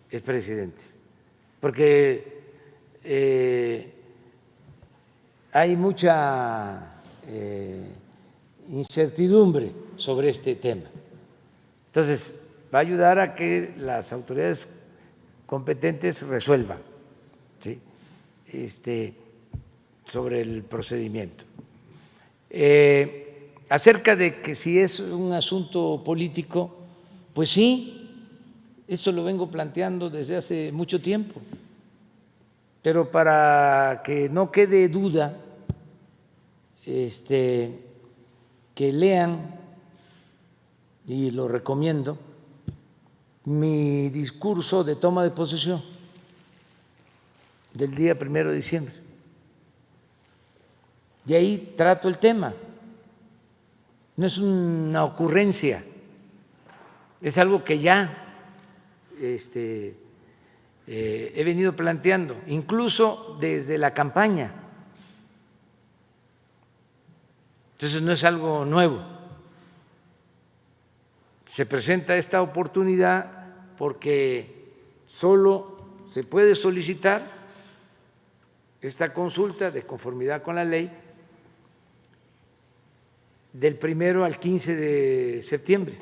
expresidentes, porque hay mucha incertidumbre sobre este tema. Entonces, va a ayudar a que las autoridades competentes resuelvan, ¿sí? Sobre el procedimiento. Acerca de que si es un asunto político, pues sí, esto lo vengo planteando desde hace mucho tiempo, pero para que no quede duda, que lean, y lo recomiendo, mi discurso de toma de posesión del día 1 de diciembre. Y ahí trato el tema. No es una ocurrencia, es algo que ya he venido planteando, incluso desde la campaña. Entonces no es algo nuevo. se presenta esta oportunidad porque solo se puede solicitar esta consulta de conformidad con la ley del 1 al 15 de septiembre.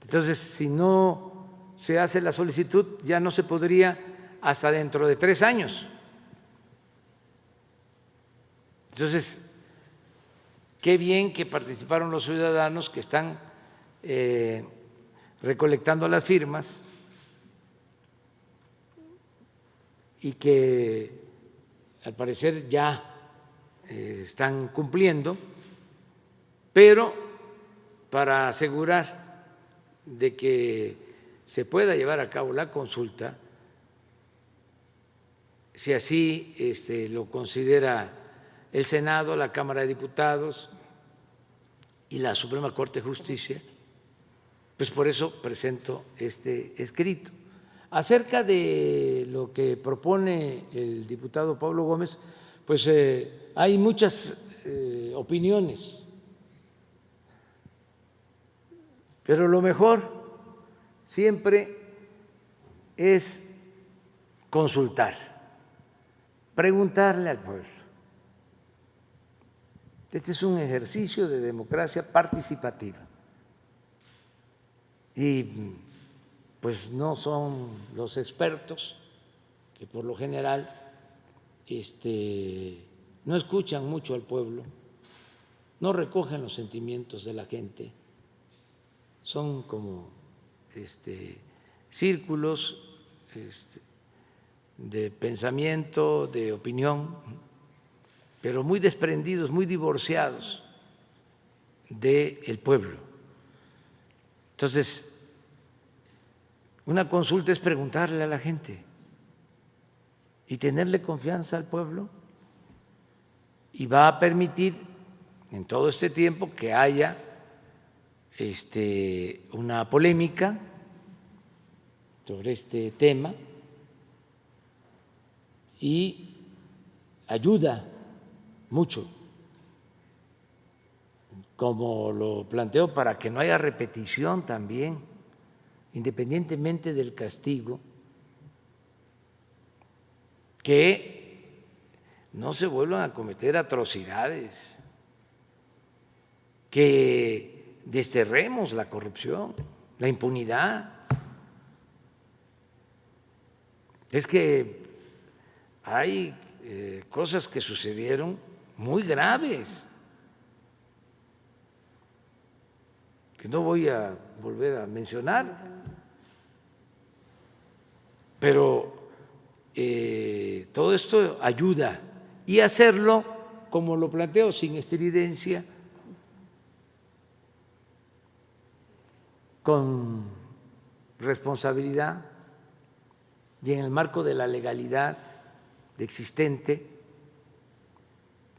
Entonces, si no se hace la solicitud, ya no se podría hasta dentro de 3 años. Entonces, qué bien que participaron los ciudadanos que están recolectando las firmas y que al parecer ya están cumpliendo, pero para asegurar de que se pueda llevar a cabo la consulta, si así lo considera el Senado, la Cámara de Diputados y la Suprema Corte de Justicia, pues por eso presento este escrito. Acerca de lo que propone el diputado Pablo Gómez, pues hay muchas opiniones, pero lo mejor siempre es consultar, preguntarle al pueblo. Este es un ejercicio de democracia participativa y pues no son los expertos que por lo general no escuchan mucho al pueblo, no recogen los sentimientos de la gente, son como círculos de pensamiento, de opinión, pero muy desprendidos, muy divorciados del pueblo. Entonces, una consulta es preguntarle a la gente y tenerle confianza al pueblo, y va a permitir en todo este tiempo que haya una polémica sobre este tema y ayuda mucho, como lo planteo, para que no haya repetición también, independientemente del castigo, que no se vuelvan a cometer atrocidades, que desterremos la corrupción, la impunidad. Es que hay cosas que sucedieron muy graves, que no voy a volver a mencionar, pero todo esto ayuda, y hacerlo, como lo planteo, sin estridencia, con responsabilidad y en el marco de la legalidad existente,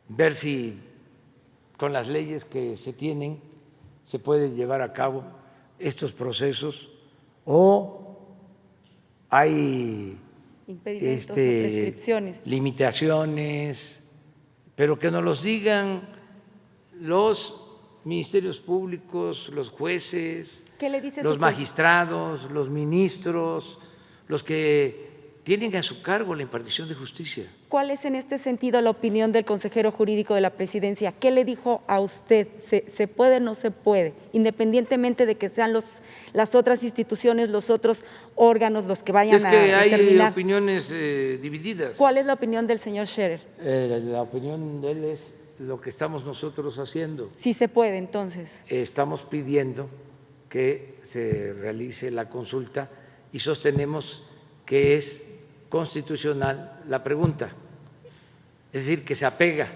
ver si con las leyes que se tienen se puede llevar a cabo estos procesos o hay impedimentos o prescripciones, limitaciones, pero que nos los digan los ministerios públicos, los jueces, ¿qué le dice los magistrados, los ministros, los que tienen a su cargo la impartición de justicia. ¿Cuál es en este sentido la opinión del consejero jurídico de la Presidencia? ¿Qué le dijo a usted? ¿Se puede o no se puede? Independientemente de que sean las otras instituciones, los otros órganos los que vayan a determinar. Es que hay opiniones divididas. ¿Cuál es la opinión del señor Scherer? La opinión de él es lo que estamos nosotros haciendo. Sí se puede, entonces. Estamos pidiendo que se realice la consulta y sostenemos que es constitucional la pregunta, es decir, que se apega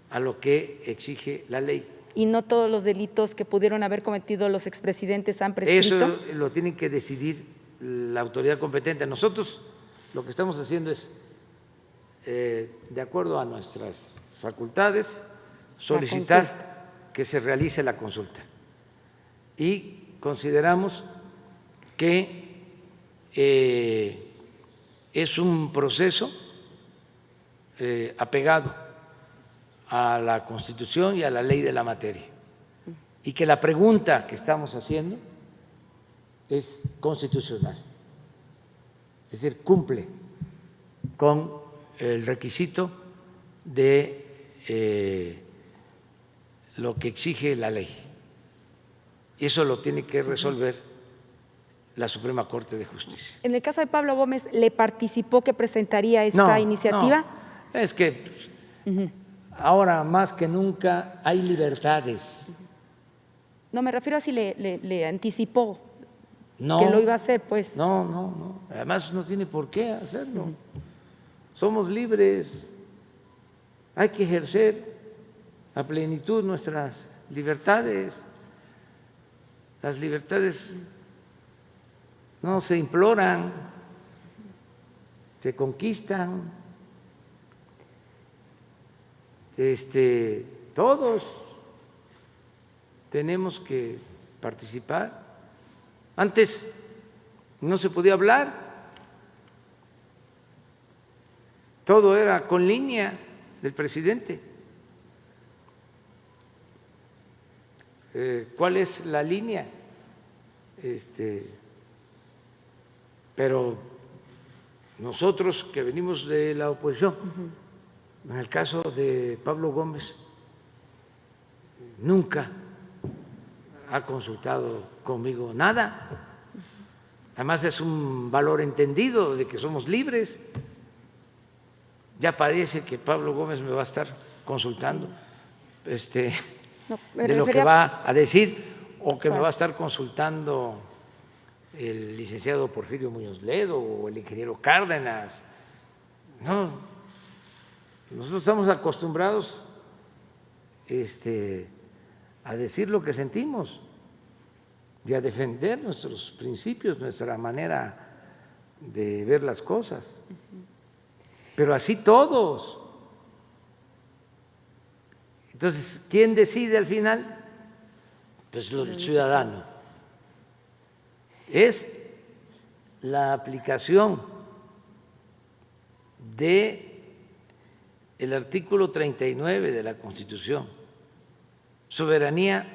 a lo que exige la ley. ¿Y no todos los delitos que pudieron haber cometido los expresidentes han prescrito? Eso lo tiene que decidir la autoridad competente. Nosotros lo que estamos haciendo es, de acuerdo a nuestras facultades, solicitar que se realice la consulta. Y consideramos que es un proceso apegado a la Constitución y a la ley de la materia y que la pregunta que estamos haciendo es constitucional, es decir, cumple con el requisito de lo que exige la ley. Y eso lo tiene que resolver la Suprema Corte de Justicia. En el caso de Pablo Gómez, ¿le participó que presentaría esta iniciativa? No, es que ahora más que nunca hay libertades. No, me refiero a si le anticipó No, que lo iba a hacer, pues. No. Además no tiene por qué hacerlo. Somos libres. Hay que ejercer a plenitud nuestras libertades. Las libertades no se imploran, se conquistan. Todos tenemos que participar. Antes no se podía hablar, todo era con línea del presidente. ¿Cuál es la línea? Pero nosotros que venimos de la oposición, en el caso de Pablo Gómez, nunca ha consultado conmigo nada. Además es un valor entendido de que somos libres. Ya parece que Pablo Gómez me va a estar consultando No, de lo que va a decir, o que me va a estar consultando el licenciado Porfirio Muñoz Ledo o el ingeniero Cárdenas. No, nosotros estamos acostumbrados a decir lo que sentimos y a defender nuestros principios, nuestra manera de ver las cosas. Pero así todos. Entonces, ¿quién decide al final? Pues el ciudadano. Es la aplicación del artículo 39 de la Constitución. Soberanía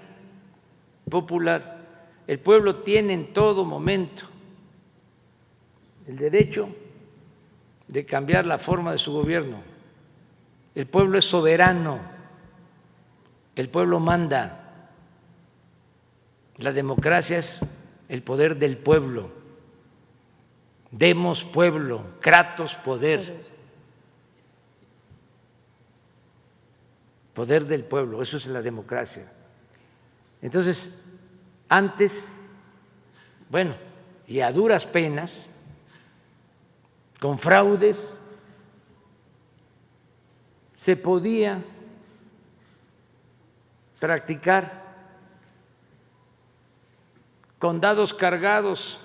popular. El pueblo tiene en todo momento el derecho de cambiar la forma de su gobierno. El pueblo es soberano, el pueblo manda. La democracia es el poder del pueblo. Demos pueblo, kratos poder. Poder del pueblo, eso es la democracia. Entonces, antes, bueno, y a duras penas, con fraudes, se podía practicar con dados cargados,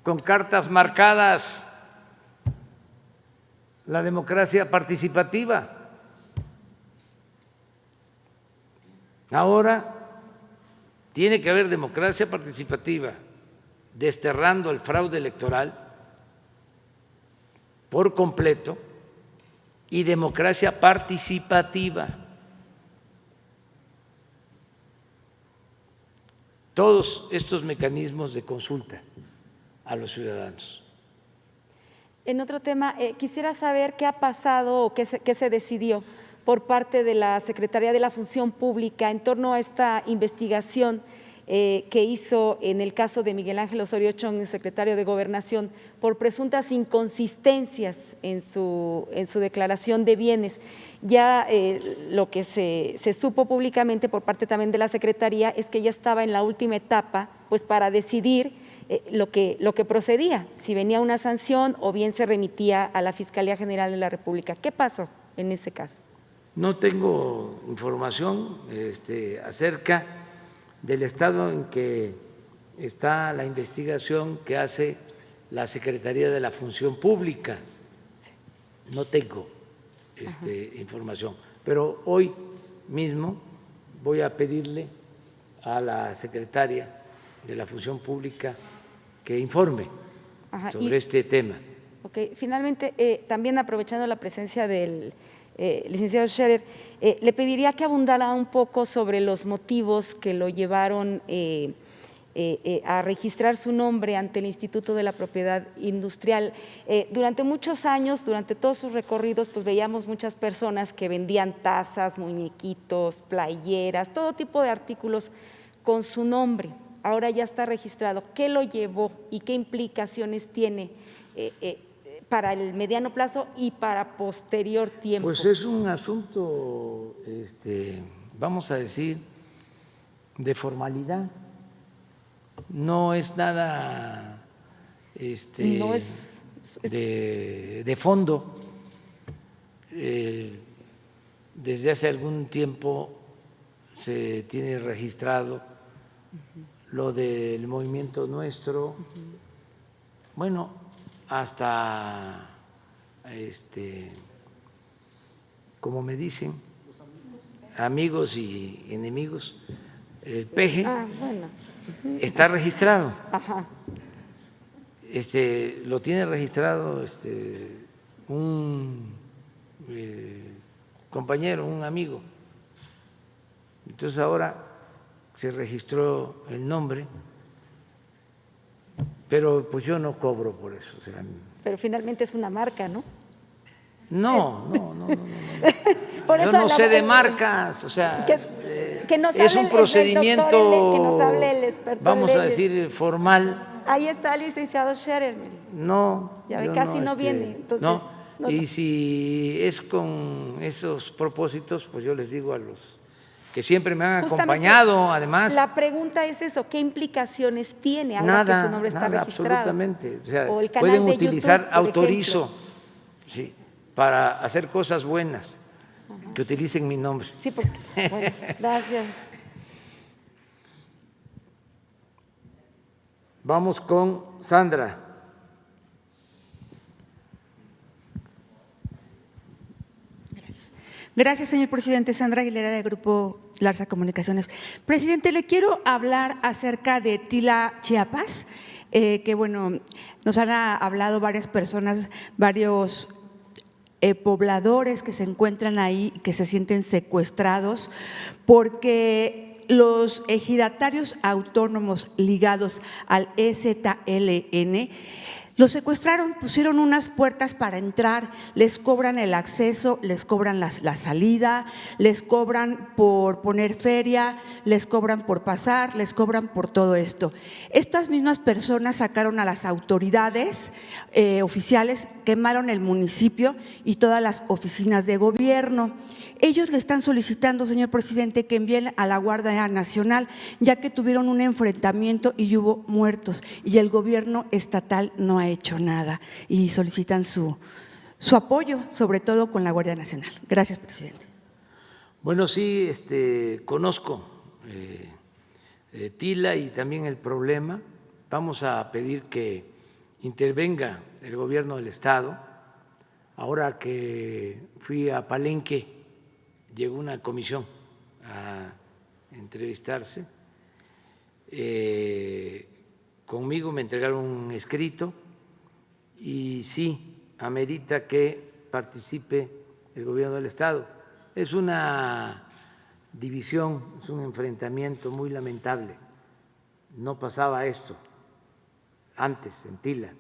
con cartas marcadas, la democracia participativa. Ahora tiene que haber democracia participativa, desterrando el fraude electoral por completo, y democracia participativa. Todos estos mecanismos de consulta a los ciudadanos. En otro tema, quisiera saber qué ha pasado o qué se decidió por parte de la Secretaría de la Función Pública en torno a esta investigación que hizo en el caso de Miguel Ángel Osorio Chong, secretario de Gobernación, por presuntas inconsistencias en su declaración de bienes. Ya lo que se supo públicamente por parte también de la Secretaría es que ya estaba en la última etapa pues para decidir lo que procedía, si venía una sanción o bien se remitía a la Fiscalía General de la República. ¿Qué pasó en ese caso? No tengo información acerca del estado en que está la investigación que hace la Secretaría de la Función Pública. No tengo información, pero hoy mismo voy a pedirle a la secretaria de la Función Pública que informe sobre este tema. Okay. Finalmente, también aprovechando la presencia del licenciado Scherer, le pediría que abundara un poco sobre los motivos que lo llevaron a registrar su nombre ante el Instituto de la Propiedad Industrial. Durante muchos años, durante todos sus recorridos, pues veíamos muchas personas que vendían tazas, muñequitos, playeras, todo tipo de artículos con su nombre. Ahora ya está registrado. ¿Qué lo llevó y qué implicaciones tiene para el mediano plazo y para posterior tiempo? Pues es un asunto, vamos a decir, de formalidad. No es nada No es- de fondo. Desde hace algún tiempo se tiene registrado lo del movimiento nuestro, bueno, hasta como me dicen, amigos y enemigos, el peje bueno. está registrado. Ajá. Lo tiene registrado un compañero, un amigo. Entonces ahora se registró el nombre, pero pues yo no cobro por eso. O sea, Pero finalmente es una marca, ¿no? no. Por Yo eso no sé de marcas, o sea, que nos es hable un el procedimiento, doctor que nos hable el experto en vamos a leyes. decir, formal. Ahí está el licenciado Scherer. mire. No, Ya ve, yo casi no viene, entonces, no. no. Y si es con esos propósitos, pues yo les digo a los que siempre me han Justamente, acompañado, además. La pregunta es eso, ¿qué implicaciones tiene ahora que su nombre está nada, registrado? absolutamente. O sea, O el canal pueden de utilizar YouTube, por autorizo, ejemplo. sí, para hacer cosas buenas, que utilicen mi nombre. Sí, porque, bueno, gracias. Vamos con Sandra. Gracias, señor presidente. Sandra Aguilera, del Grupo Larsa Comunicaciones. Presidente, le quiero hablar acerca de Tila, Chiapas, que bueno, nos han hablado varias personas, varios pobladores que se encuentran ahí, que se sienten secuestrados, porque los ejidatarios autónomos ligados al EZLN los secuestraron, pusieron unas puertas para entrar, les cobran el acceso, les cobran la salida, les cobran por poner feria, les cobran por pasar, les cobran por todo esto. Estas mismas personas sacaron a las autoridades oficiales, quemaron el municipio y todas las oficinas de gobierno. Ellos le están solicitando, señor presidente, que envíen a la Guardia Nacional, ya que tuvieron un enfrentamiento y hubo muertos, y el gobierno estatal no ha hecho nada, y solicitan su apoyo, sobre todo con la Guardia Nacional. Gracias, presidente. Bueno, sí, conozco Tila y también el problema. Vamos a pedir que intervenga el gobierno del Estado. Ahora que fui a Palenque, llegó una comisión a entrevistarse. Conmigo me entregaron un escrito y sí, amerita que participe el gobierno del Estado. Es una división, es un enfrentamiento muy lamentable. No pasaba esto antes en Tila.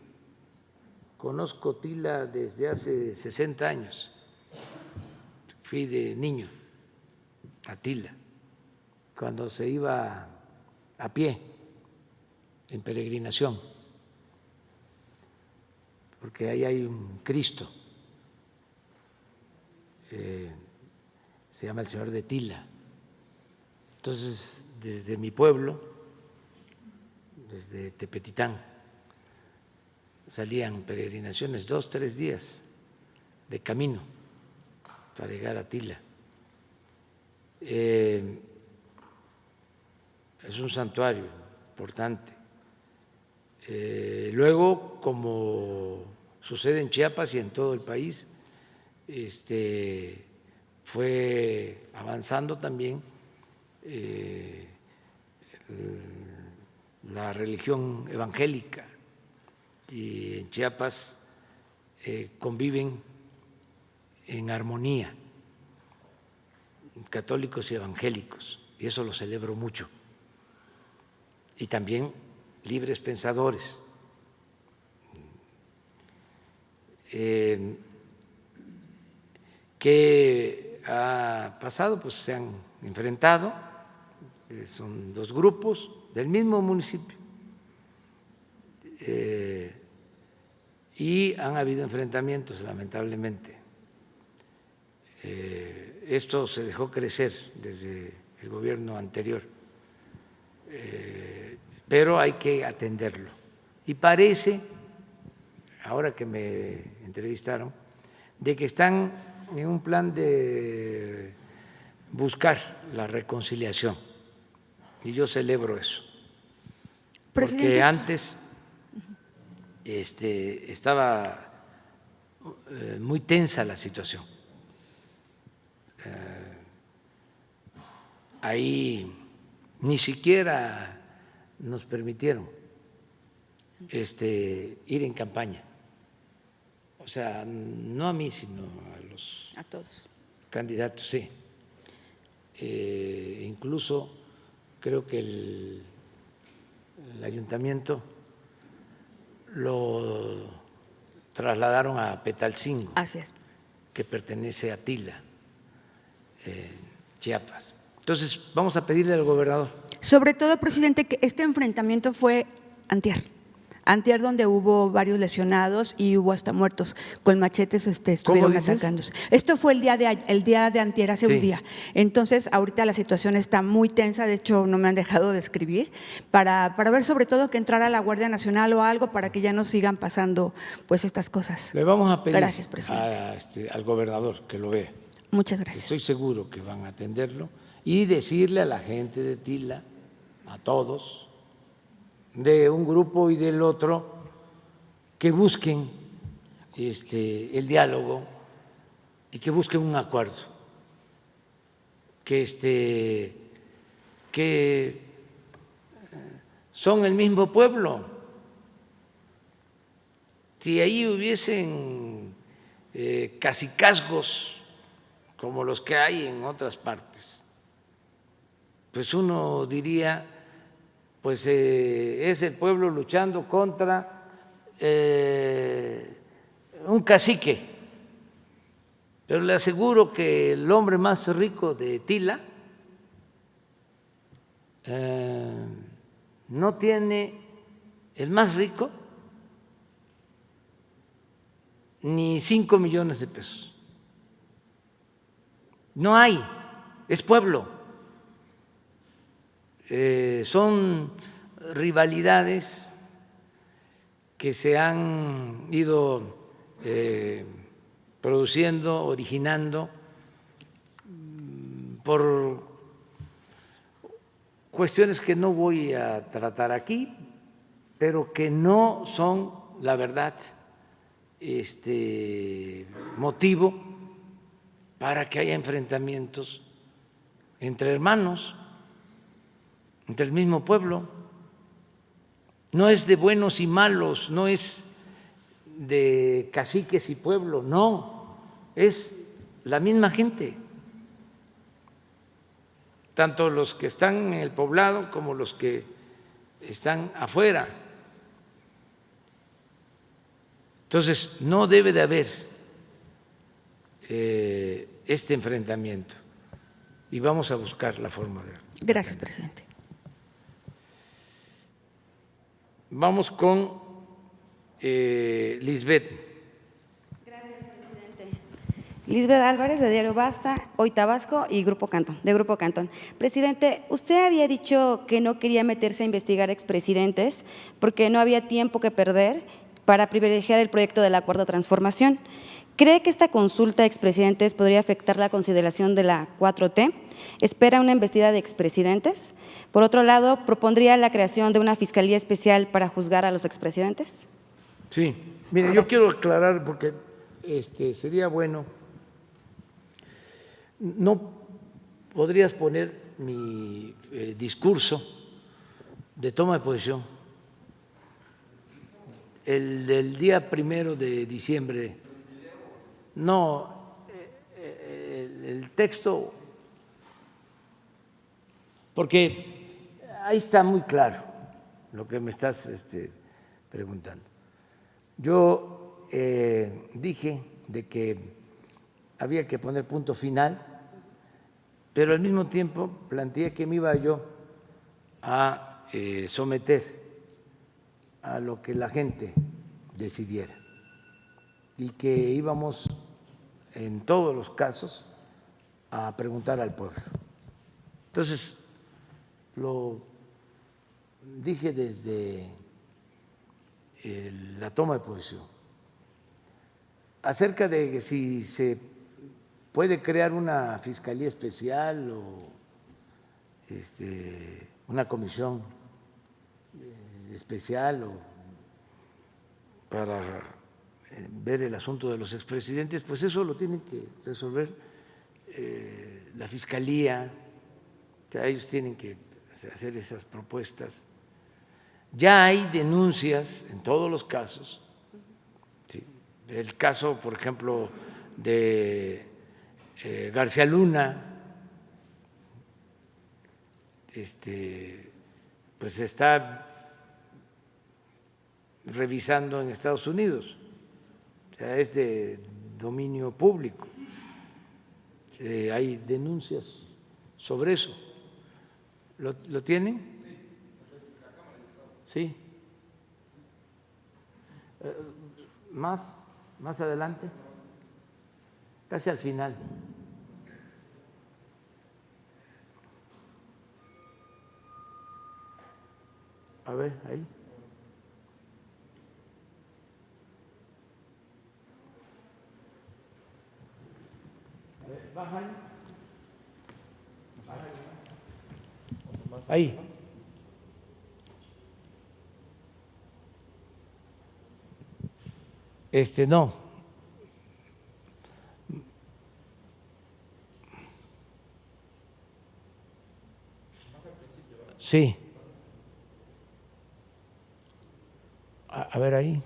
Conozco Tila desde hace 60 años. Fui de niño a Tila, cuando se iba a pie, en peregrinación, porque ahí hay un Cristo, se llama el Señor de Tila. Entonces, desde mi pueblo, desde Tepetitán, salían peregrinaciones 2, 3 días de camino para llegar a Tila. Es un santuario importante. Luego, como sucede en Chiapas y en todo el país, fue avanzando también la religión evangélica, y en Chiapas conviven en armonía católicos y evangélicos, y eso lo celebro mucho. Y también libres pensadores. ¿Qué ha pasado? Pues se han enfrentado, son dos grupos del mismo municipio, y han habido enfrentamientos, lamentablemente. Esto se dejó crecer desde el gobierno anterior, pero hay que atenderlo. Y parece, ahora que me entrevistaron, de que están en un plan de buscar la reconciliación, y yo celebro eso, porque antes estaba muy tensa la situación. Ahí ni siquiera nos permitieron ir en campaña. O sea, no a mí, sino a todos. Candidatos, sí. Incluso creo que el ayuntamiento lo trasladaron a Petalcingo, Así es. que pertenece a Tila, Chiapas. Entonces, vamos a pedirle al gobernador. Sobre todo, presidente, que este enfrentamiento fue antier. Antier, donde hubo varios lesionados y hubo hasta muertos con machetes, estuvieron atacándose. Esto fue el día de antier, hace un día. Entonces, ahorita la situación está muy tensa, de hecho no me han dejado de escribir, para ver sobre todo que entrara la Guardia Nacional o algo para que ya no sigan pasando pues estas cosas. Le vamos a pedir Gracias, presidente. al gobernador que lo vea. Muchas gracias. Estoy seguro que van a atenderlo y decirle a la gente de Tila, a todos, de un grupo y del otro, que busquen el diálogo y que busquen un acuerdo, que son el mismo pueblo. Si ahí hubiesen cacicazgos como los que hay en otras partes, pues uno diría, pues es el pueblo luchando contra un cacique. Pero le aseguro que el hombre más rico de Tila no tiene, el más rico, ni 5 millones de pesos. No hay, es pueblo. Son rivalidades que se han ido produciendo, originando por cuestiones que no voy a tratar aquí, pero que no son, la verdad, motivo para que haya enfrentamientos entre hermanos, entre el mismo pueblo. No es de buenos y malos, no es de caciques y pueblo, no, es la misma gente, tanto los que están en el poblado como los que están afuera. Entonces, no debe de haber este enfrentamiento y vamos a buscar la forma de… Gracias, presidente. Vamos con Lisbeth. Gracias, presidente. Lisbeth Álvarez, de Diario Basta, Hoy Tabasco y Grupo Cantón, de Grupo Cantón. Presidente, usted había dicho que no quería meterse a investigar expresidentes porque no había tiempo que perder para privilegiar el proyecto de la Cuarta Transformación. ¿Cree que esta consulta a expresidentes podría afectar la consideración de la 4T? ¿Espera una embestida de expresidentes? Por otro lado, ¿propondría la creación de una fiscalía especial para juzgar a los expresidentes? Sí, mire, yo quiero aclarar porque sería bueno, no podrías poner mi discurso de toma de posición, el del día 1 de diciembre. No, el texto porque ahí está muy claro lo que me estás preguntando. Yo dije de que había que poner punto final, pero al mismo tiempo planteé que me iba yo a someter a lo que la gente decidiera y que íbamos en todos los casos a preguntar al pueblo. Entonces, lo dije desde la toma de posesión, acerca de si se puede crear una fiscalía especial o una comisión especial o para ver el asunto de los expresidentes, pues eso lo tienen que resolver la Fiscalía, o sea, ellos tienen que hacer esas propuestas. Ya hay denuncias en todos los casos. ¿Sí? El caso, por ejemplo, de García Luna, pues se está revisando en Estados Unidos, o sea, es de dominio público. Hay denuncias sobre eso. ¿Lo tienen? Sí. Más adelante, casi al final. A ver, ahí. Baja ahí. No. Sí. A ver ahí.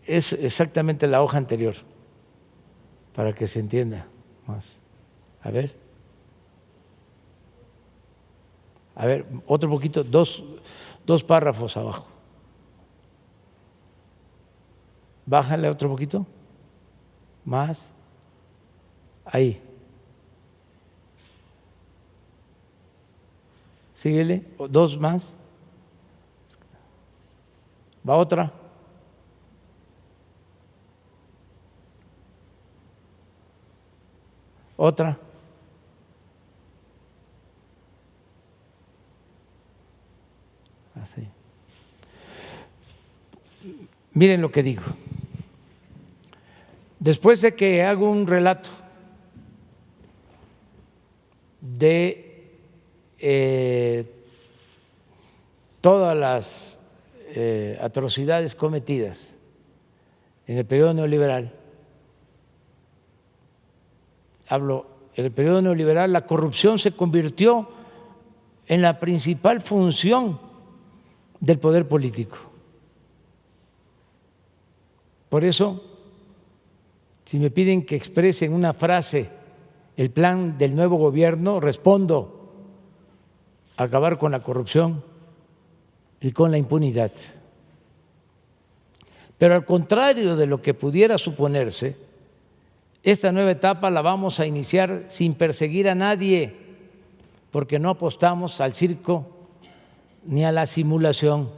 Es exactamente la hoja anterior, para que se entienda más. A ver, otro poquito, dos párrafos abajo. Bájale otro poquito, más, ahí. Síguele, dos más. Va otra. Otra. Así. Miren lo que digo. Después de que hago un relato de todas las atrocidades cometidas en el periodo neoliberal, hablo, en el periodo neoliberal la corrupción se convirtió en la principal función del poder político. Por eso, si me piden que exprese en una frase el plan del nuevo gobierno, respondo: acabar con la corrupción y con la impunidad. Pero al contrario de lo que pudiera suponerse, esta nueva etapa la vamos a iniciar sin perseguir a nadie, porque no apostamos al circo ni a la simulación.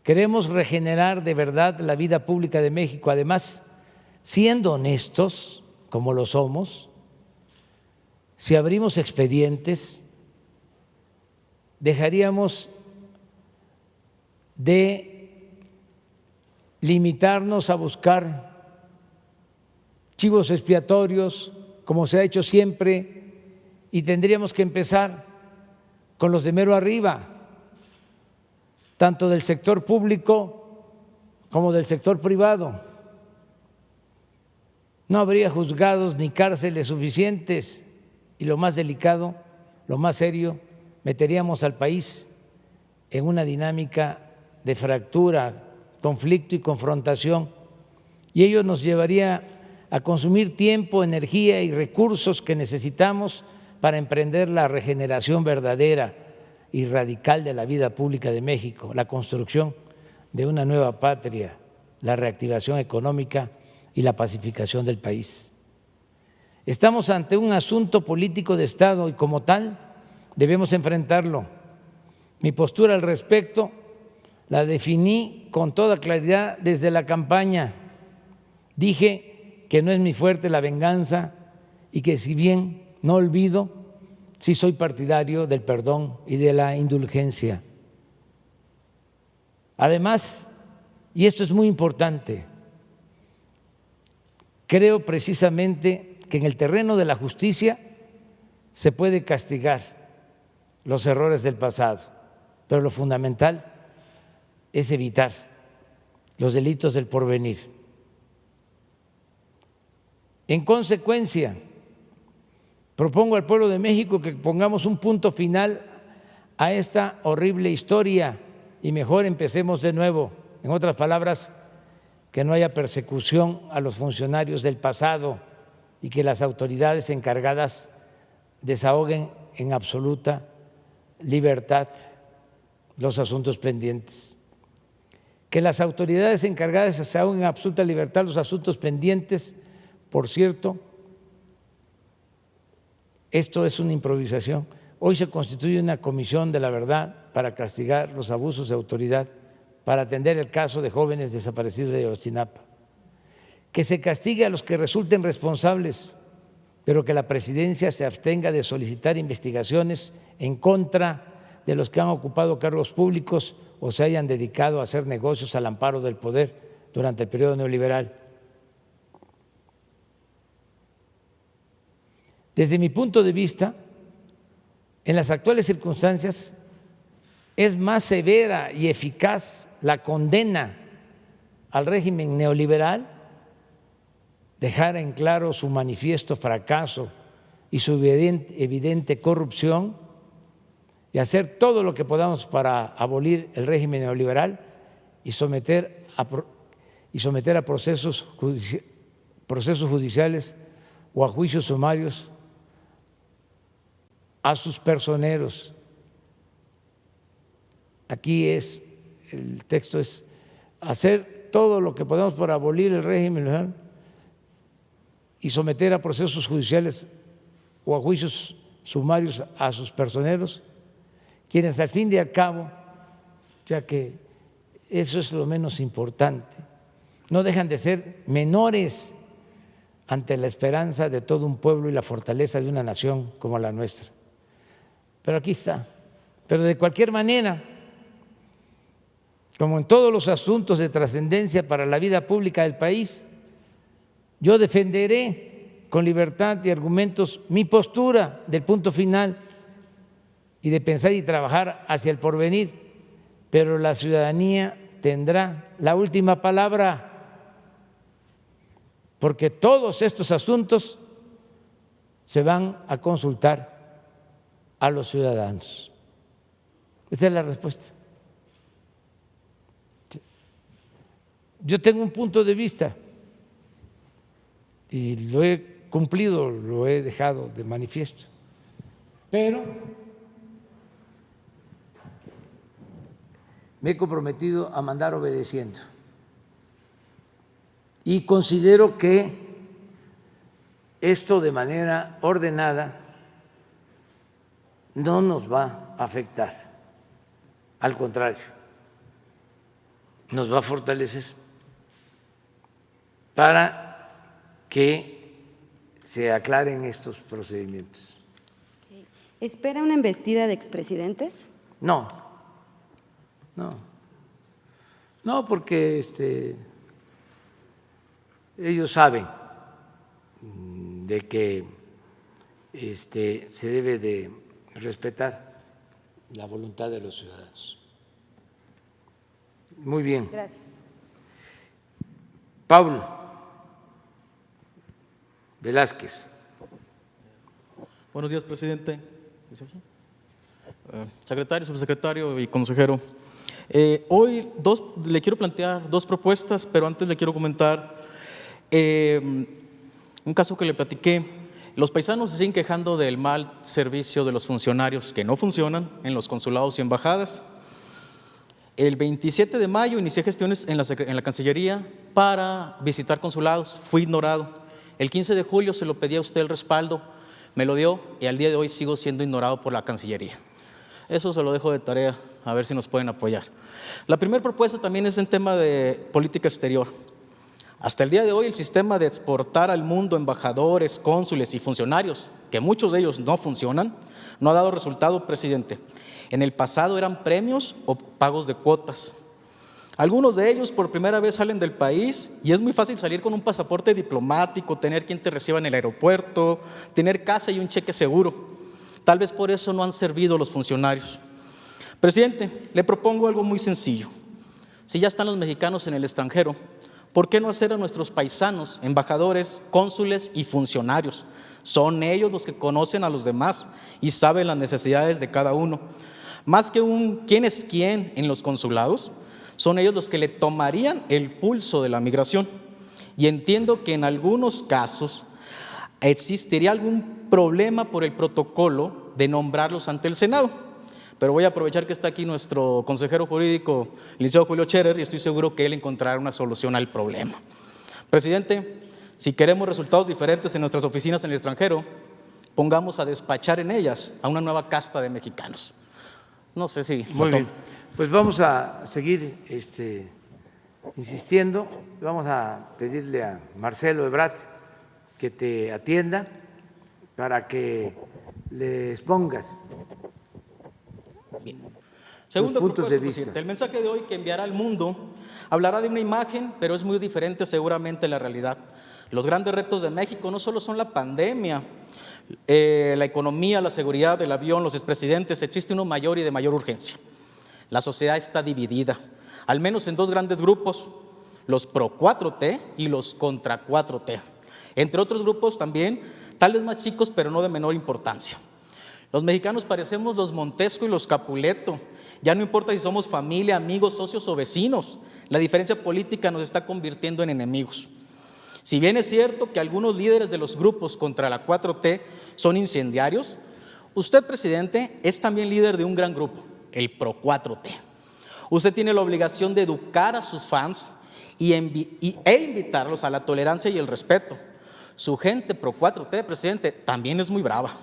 Queremos regenerar de verdad la vida pública de México. Además, siendo honestos, como lo somos, si abrimos expedientes, dejaríamos de limitarnos a buscar chivos expiatorios, como se ha hecho siempre, y tendríamos que empezar con los de mero arriba, tanto del sector público como del sector privado. No habría juzgados ni cárceles suficientes y, lo más delicado, lo más serio, meteríamos al país en una dinámica de fractura, conflicto y confrontación, y ello nos llevaría a consumir tiempo, energía y recursos que necesitamos para emprender la regeneración verdadera y radical de la vida pública de México, la construcción de una nueva patria, la reactivación económica y la pacificación del país. Estamos ante un asunto político de Estado y como tal debemos enfrentarlo. Mi postura al respecto la definí con toda claridad desde la campaña. Dije que no es mi fuerte la venganza y que si bien no olvido, sí soy partidario del perdón y de la indulgencia. Además, y esto es muy importante, creo precisamente que en el terreno de la justicia se puede castigar los errores del pasado, pero lo fundamental es evitar los delitos del porvenir. En consecuencia, propongo al pueblo de México que pongamos un punto final a esta horrible historia y mejor empecemos de nuevo. En otras palabras, que no haya persecución a los funcionarios del pasado y que las autoridades encargadas desahoguen en absoluta libertad los asuntos pendientes. Que las autoridades encargadas desahoguen en absoluta libertad los asuntos pendientes. Por cierto, esto es una improvisación. Hoy se constituye una comisión de la verdad para castigar los abusos de autoridad, para atender el caso de jóvenes desaparecidos de Ayotzinapa. Que se castigue a los que resulten responsables, pero que la presidencia se abstenga de solicitar investigaciones en contra de los que han ocupado cargos públicos o se hayan dedicado a hacer negocios al amparo del poder durante el periodo neoliberal. Desde mi punto de vista, en las actuales circunstancias, es más severa y eficaz la condena al régimen neoliberal, dejar en claro su manifiesto fracaso y su evidente corrupción y hacer todo lo que podamos para abolir el régimen neoliberal y someter a procesos judiciales o a juicios sumarios a sus personeros. Aquí el texto es hacer todo lo que podamos para abolir el régimen y someter a procesos judiciales o a juicios sumarios a sus personeros, quienes al fin y al cabo, ya que eso es lo menos importante, no dejan de ser menores ante la esperanza de todo un pueblo y la fortaleza de una nación como la nuestra. Pero aquí está. Pero de cualquier manera, como en todos los asuntos de trascendencia para la vida pública del país, yo defenderé con libertad y argumentos mi postura del punto final y de pensar y trabajar hacia el porvenir, pero la ciudadanía tendrá la última palabra, porque todos estos asuntos se van a consultar a los ciudadanos. Esta es la respuesta. Yo tengo un punto de vista y lo he cumplido, lo he dejado de manifiesto, pero me he comprometido a mandar obedeciendo y considero que esto de manera ordenada no nos va a afectar, al contrario, nos va a fortalecer para que se aclaren estos procedimientos. ¿Espera una embestida de expresidentes? No, porque ellos saben de que se debe de respetar la voluntad de los ciudadanos. Muy bien. Gracias. Pablo Velázquez. Buenos días, presidente. Secretario, subsecretario y consejero. Hoy le quiero plantear dos propuestas, pero antes le quiero comentar Un caso que le platiqué, los paisanos se siguen quejando del mal servicio de los funcionarios que no funcionan en los consulados y embajadas. El 27 de mayo inicié gestiones en la Cancillería para visitar consulados, fui ignorado. El 15 de julio se lo pedí a usted el respaldo, me lo dio y al día de hoy sigo siendo ignorado por la Cancillería. Eso se lo dejo de tarea, a ver si nos pueden apoyar. La primera propuesta también es en tema de política exterior. Hasta el día de hoy el sistema de exportar al mundo embajadores, cónsules y funcionarios, que muchos de ellos no funcionan, no ha dado resultado, presidente. En el pasado eran premios o pagos de cuotas. Algunos de ellos por primera vez salen del país y es muy fácil salir con un pasaporte diplomático, tener quien te reciba en el aeropuerto, tener casa y un cheque seguro. Tal vez por eso no han servido los funcionarios. Presidente, le propongo algo muy sencillo. Si ya están los mexicanos en el extranjero, ¿por qué no hacer a nuestros paisanos, embajadores, cónsules y funcionarios? Son ellos los que conocen a los demás y saben las necesidades de cada uno. Más que un quién es quién en los consulados, son ellos los que le tomarían el pulso de la migración. Y entiendo que en algunos casos existiría algún problema por el protocolo de nombrarlos ante el Senado. Pero voy a aprovechar que está aquí nuestro consejero jurídico, el licenciado Julio Scherer, y estoy seguro que él encontrará una solución al problema. Presidente, si queremos resultados diferentes en nuestras oficinas en el extranjero, pongamos a despachar en ellas a una nueva casta de mexicanos. No sé si… Muy bien, pues vamos a seguir insistiendo, vamos a pedirle a Marcelo Ebrard que te atienda para que le expongas Segundo tus puntos de vista. presidente, el mensaje de hoy que enviará al mundo hablará de una imagen, pero es muy diferente seguramente a la realidad. Los grandes retos de México no solo son la pandemia, la economía, la seguridad, el avión, los expresidentes, existe uno mayor y de mayor urgencia. La sociedad está dividida, al menos en dos grandes grupos, los pro 4T y los contra 4T. Entre otros grupos también, tal vez más chicos, pero no de menor importancia. Los mexicanos parecemos los Montesco y los Capuleto. Ya no importa si somos familia, amigos, socios o vecinos. La diferencia política nos está convirtiendo en enemigos. Si bien es cierto que algunos líderes de los grupos contra la 4T son incendiarios, usted, presidente, es también líder de un gran grupo, el Pro 4T. Usted tiene la obligación de educar a sus fans e invitarlos a la tolerancia y el respeto. Su gente Pro 4T, presidente, también es muy brava.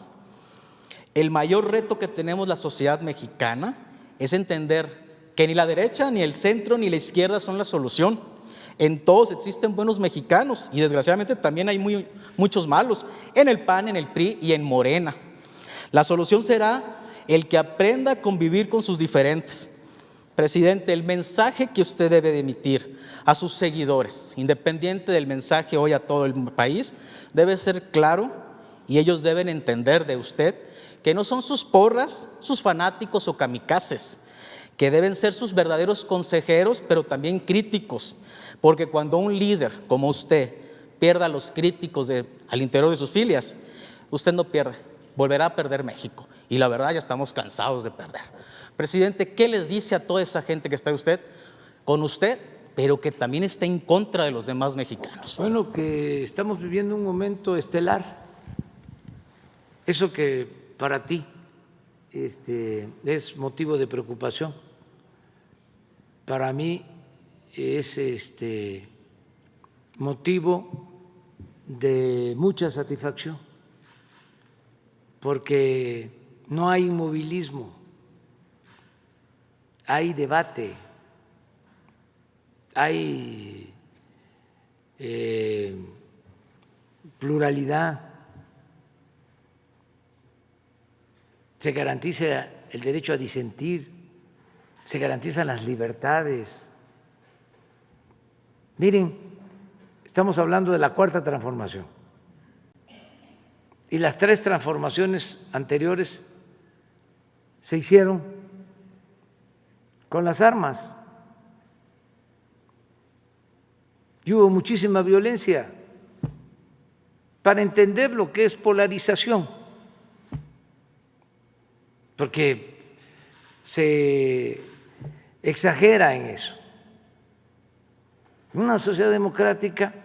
El mayor reto que tenemos la sociedad mexicana es entender que ni la derecha, ni el centro, ni la izquierda son la solución. En todos existen buenos mexicanos y desgraciadamente también hay muchos malos, en el PAN, en el PRI y en Morena. La solución será el que aprenda a convivir con sus diferentes. Presidente, el mensaje que usted debe de emitir a sus seguidores, independiente del mensaje hoy a todo el país, debe ser claro y ellos deben entender de usted que no son sus porras, sus fanáticos o kamikazes, que deben ser sus verdaderos consejeros, pero también críticos, porque cuando un líder como usted pierda a los críticos al interior de sus filas, usted no pierde, volverá a perder México. Y la verdad ya estamos cansados de perder. Presidente, ¿qué les dice a toda esa gente que está con usted, pero que también está en contra de los demás mexicanos? Bueno, que estamos viviendo un momento estelar. Eso que para ti es motivo de preocupación, para mí es motivo de mucha satisfacción, porque no hay inmovilismo, hay debate, hay pluralidad, se garantiza el derecho a disentir, se garantizan las libertades. Miren, estamos hablando de la cuarta transformación y las tres transformaciones anteriores se hicieron con las armas y hubo muchísima violencia. Para entender lo que es polarización, porque se exagera en eso. En una sociedad democrática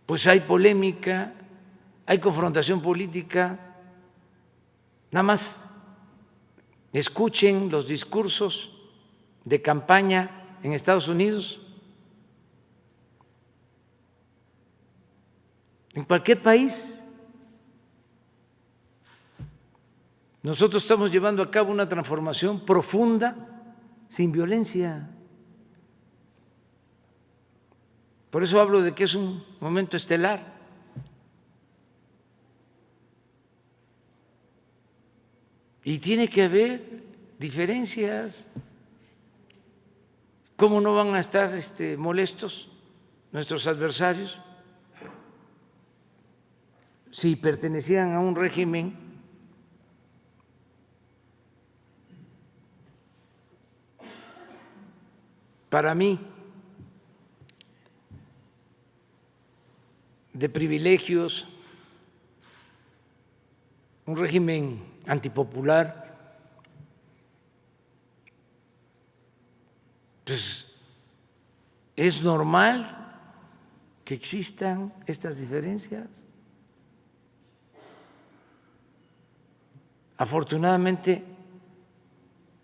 pues hay polémica, hay confrontación política. Nada más escuchen los discursos de campaña en Estados Unidos, en cualquier país. Nosotros estamos llevando a cabo una transformación profunda, sin violencia. Por eso hablo de que es un momento estelar. Y tiene que haber diferencias. ¿Cómo no van a estar molestos nuestros adversarios si pertenecían a un régimen para mí de privilegios, un régimen antipopular? Pues es normal que existan estas diferencias. Afortunadamente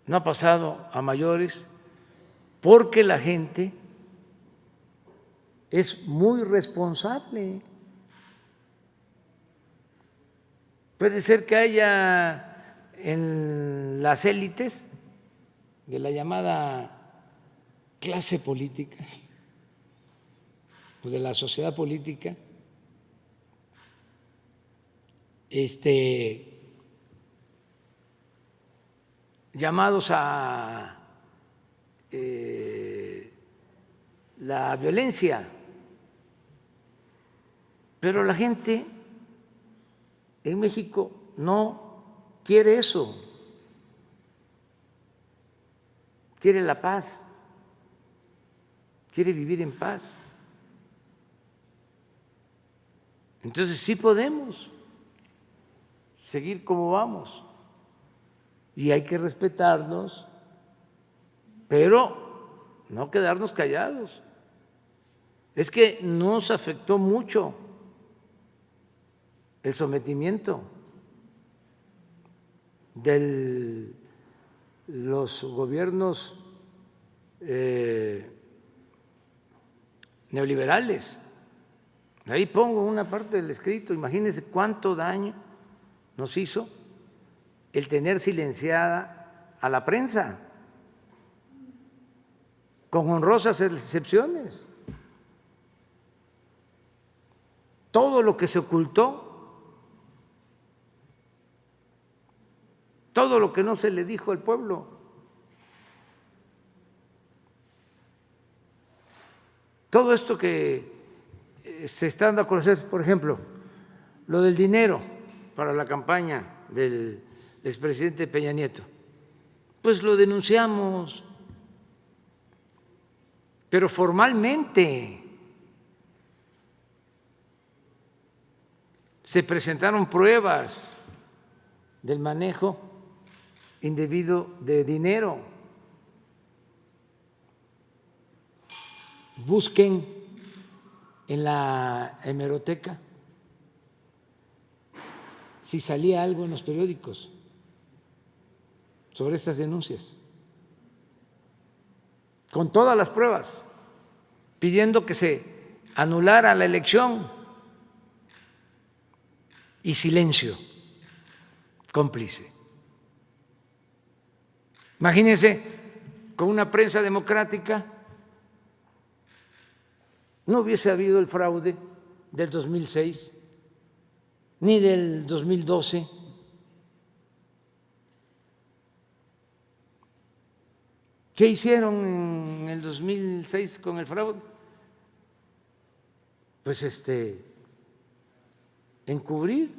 no ha pasado a mayores porque la gente es muy responsable. Puede ser que haya en las élites de la llamada clase política o de la sociedad política llamados a la violencia, pero la gente en México no quiere eso, quiere la paz, quiere vivir en paz. Entonces sí podemos seguir como vamos y hay que respetarnos, pero no quedarnos callados. Es que nos afectó mucho el sometimiento de los gobiernos neoliberales. Ahí pongo una parte del escrito. Imagínense cuánto daño nos hizo el tener silenciada a la prensa, con honrosas excepciones. Todo lo que se ocultó, todo lo que no se le dijo al pueblo, todo esto que se está dando a conocer, por ejemplo, lo del dinero para la campaña del expresidente Peña Nieto, pues lo denunciamos, pero formalmente. Se presentaron pruebas del manejo indebido de dinero. Busquen en la hemeroteca si salía algo en los periódicos sobre estas denuncias, con todas las pruebas, pidiendo que se anulara la elección. Y silencio cómplice. Imagínense, con una prensa democrática no hubiese habido el fraude del 2006 ni del 2012. ¿Qué hicieron en el 2006 con el fraude? Pues encubrir.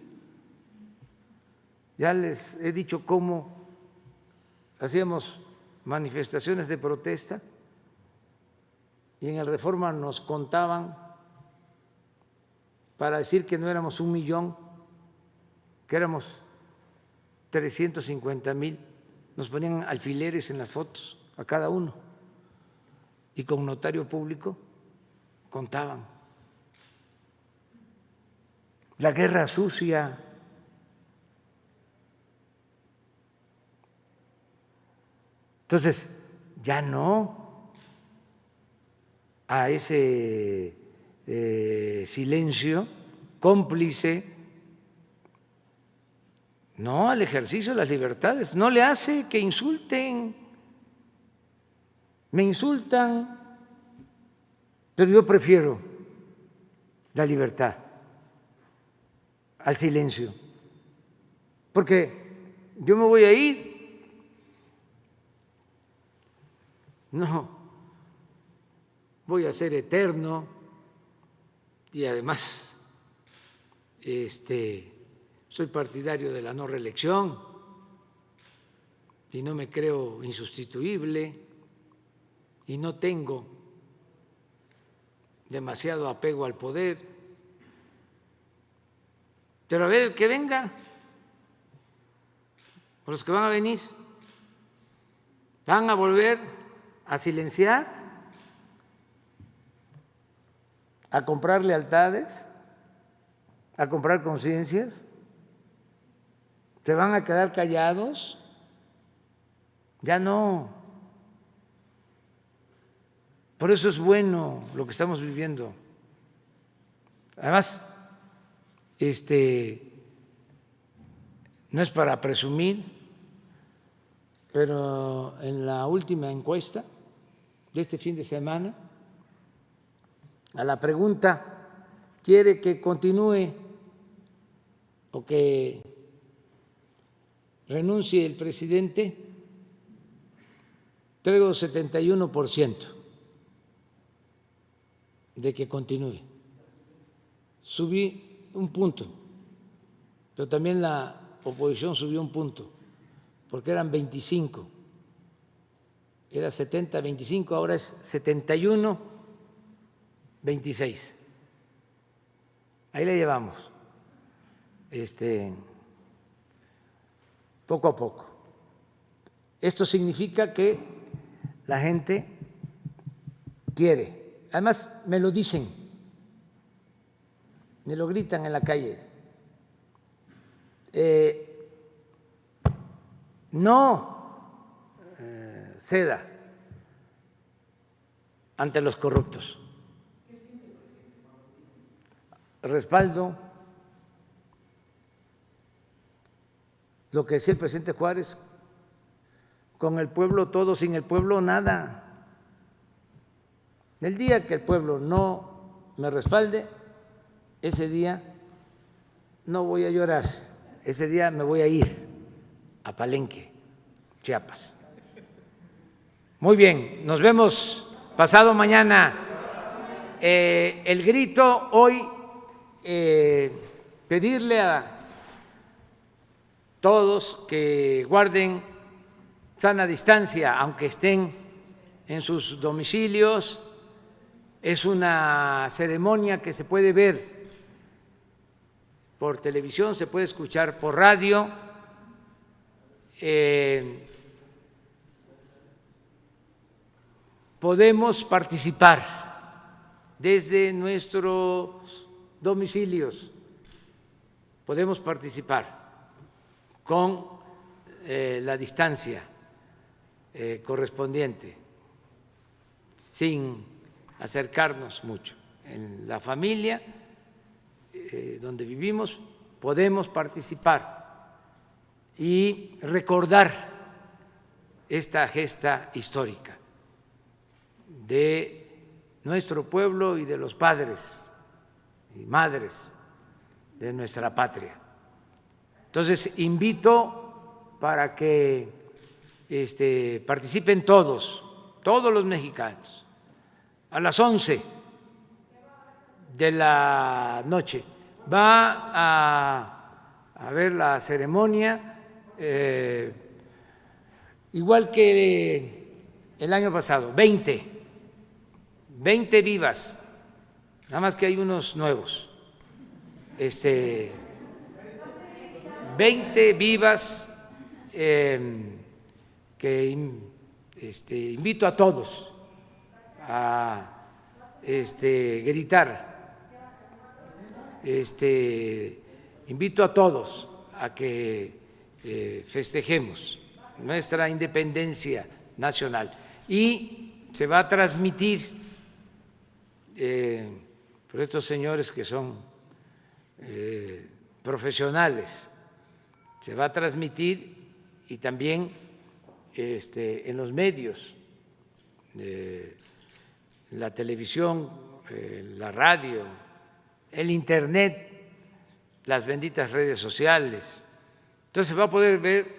Ya les he dicho cómo hacíamos manifestaciones de protesta y en el Reforma nos contaban para decir que no éramos 1 millón, que éramos 350,000. Nos ponían alfileres en las fotos a cada uno y con notario público contaban. la guerra sucia. Entonces, ya no a ese silencio cómplice, no al ejercicio de las libertades, no le hace que insulten, me insultan, pero yo prefiero la libertad al silencio, porque yo me voy a ir. No, voy a ser eterno y además soy partidario de la no reelección y no me creo insustituible y no tengo demasiado apego al poder. Pero a ver, que venga, los que van a venir, van a volver a silenciar, a comprar lealtades, a comprar conciencias, se van a quedar callados, ya no. Por eso es bueno lo que estamos viviendo. Además, no es para presumir, pero en la última encuesta de este fin de semana, a la pregunta, ¿quiere que continúe o que renuncie el presidente? Traigo 71% de que continúe. Subí un punto, pero también la oposición subió un punto, porque eran 25, era 70-25, ahora es 71-26. Ahí le llevamos, poco a poco. Esto significa que la gente quiere, además me lo dicen, me lo gritan en la calle, no ceda ante los corruptos. Respaldo lo que decía el presidente Juárez, con el pueblo todo, sin el pueblo nada. El día que el pueblo no me respalde, ese día no voy a llorar, ese día me voy a ir a Palenque, Chiapas. Muy bien, nos vemos pasado mañana. El grito hoy, pedirle a todos que guarden sana distancia, aunque estén en sus domicilios. Es una ceremonia que se puede ver por televisión, se puede escuchar por radio. Podemos participar desde nuestros domicilios, podemos participar con la distancia correspondiente, sin acercarnos mucho. En la familia donde vivimos podemos participar y recordar esta gesta histórica de nuestro pueblo y de los padres y madres de nuestra patria. Entonces, invito para que participen todos los mexicanos. A las 11 de la noche va a haber la ceremonia, igual que el año pasado, 20 vivas, nada más que hay unos nuevos, 20 vivas que invito a todos a gritar. invito a todos a que festejemos nuestra independencia nacional y se va a transmitir por estos señores que son profesionales, se va a transmitir y también en los medios, la televisión, la radio, el internet, las benditas redes sociales. Entonces se va a poder ver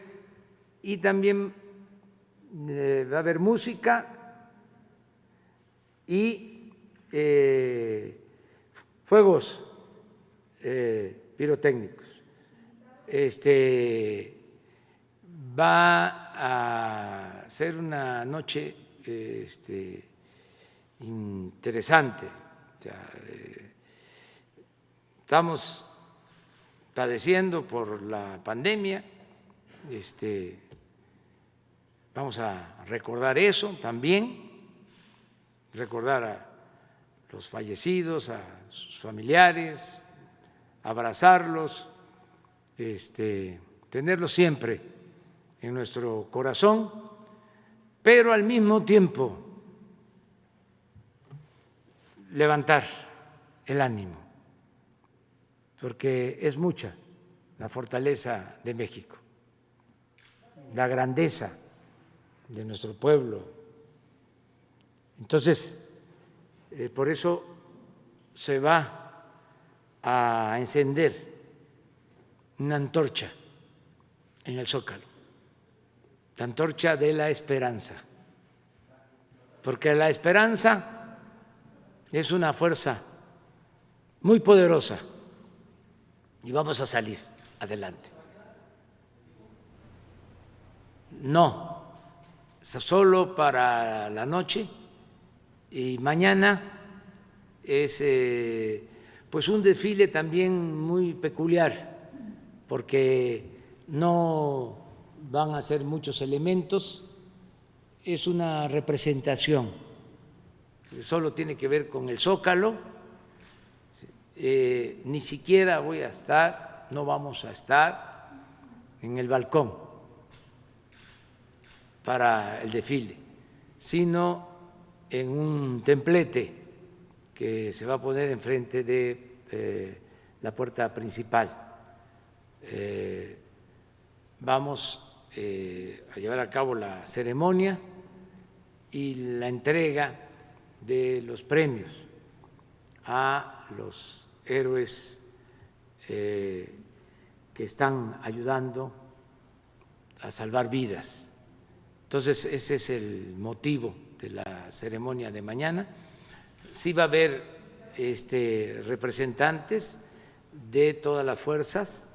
y también va a haber música y fuegos pirotécnicos. Va a ser una noche interesante. O sea, estamos padeciendo por la pandemia, vamos a recordar eso también, recordar a los fallecidos, a sus familiares, abrazarlos, tenerlos siempre en nuestro corazón, pero al mismo tiempo levantar el ánimo, porque es mucha la fortaleza de México, la grandeza de nuestro pueblo. Entonces, por eso se va a encender una antorcha en el Zócalo, la antorcha de la esperanza, porque la esperanza es una fuerza muy poderosa y vamos a salir adelante. No solo para la noche, y mañana es pues un desfile también muy peculiar, porque no van a ser muchos elementos, es una representación, solo tiene que ver con el Zócalo. Ni siquiera voy a estar, no vamos a estar en el balcón para el desfile, sino en un templete que se va a poner enfrente de la puerta principal. Vamos a llevar a cabo la ceremonia y la entrega de los premios a los héroes que están ayudando a salvar vidas. Entonces, ese es el motivo de la ceremonia de mañana. Sí va a haber representantes de todas las fuerzas,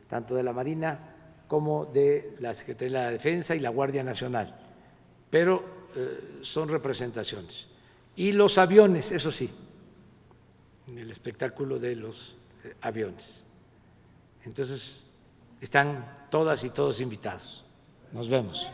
tanto de la Marina como de la Secretaría de la Defensa y la Guardia Nacional, pero son representaciones. Y los aviones, eso sí, el espectáculo de los aviones. Entonces, están todas y todos invitados. Nos vemos.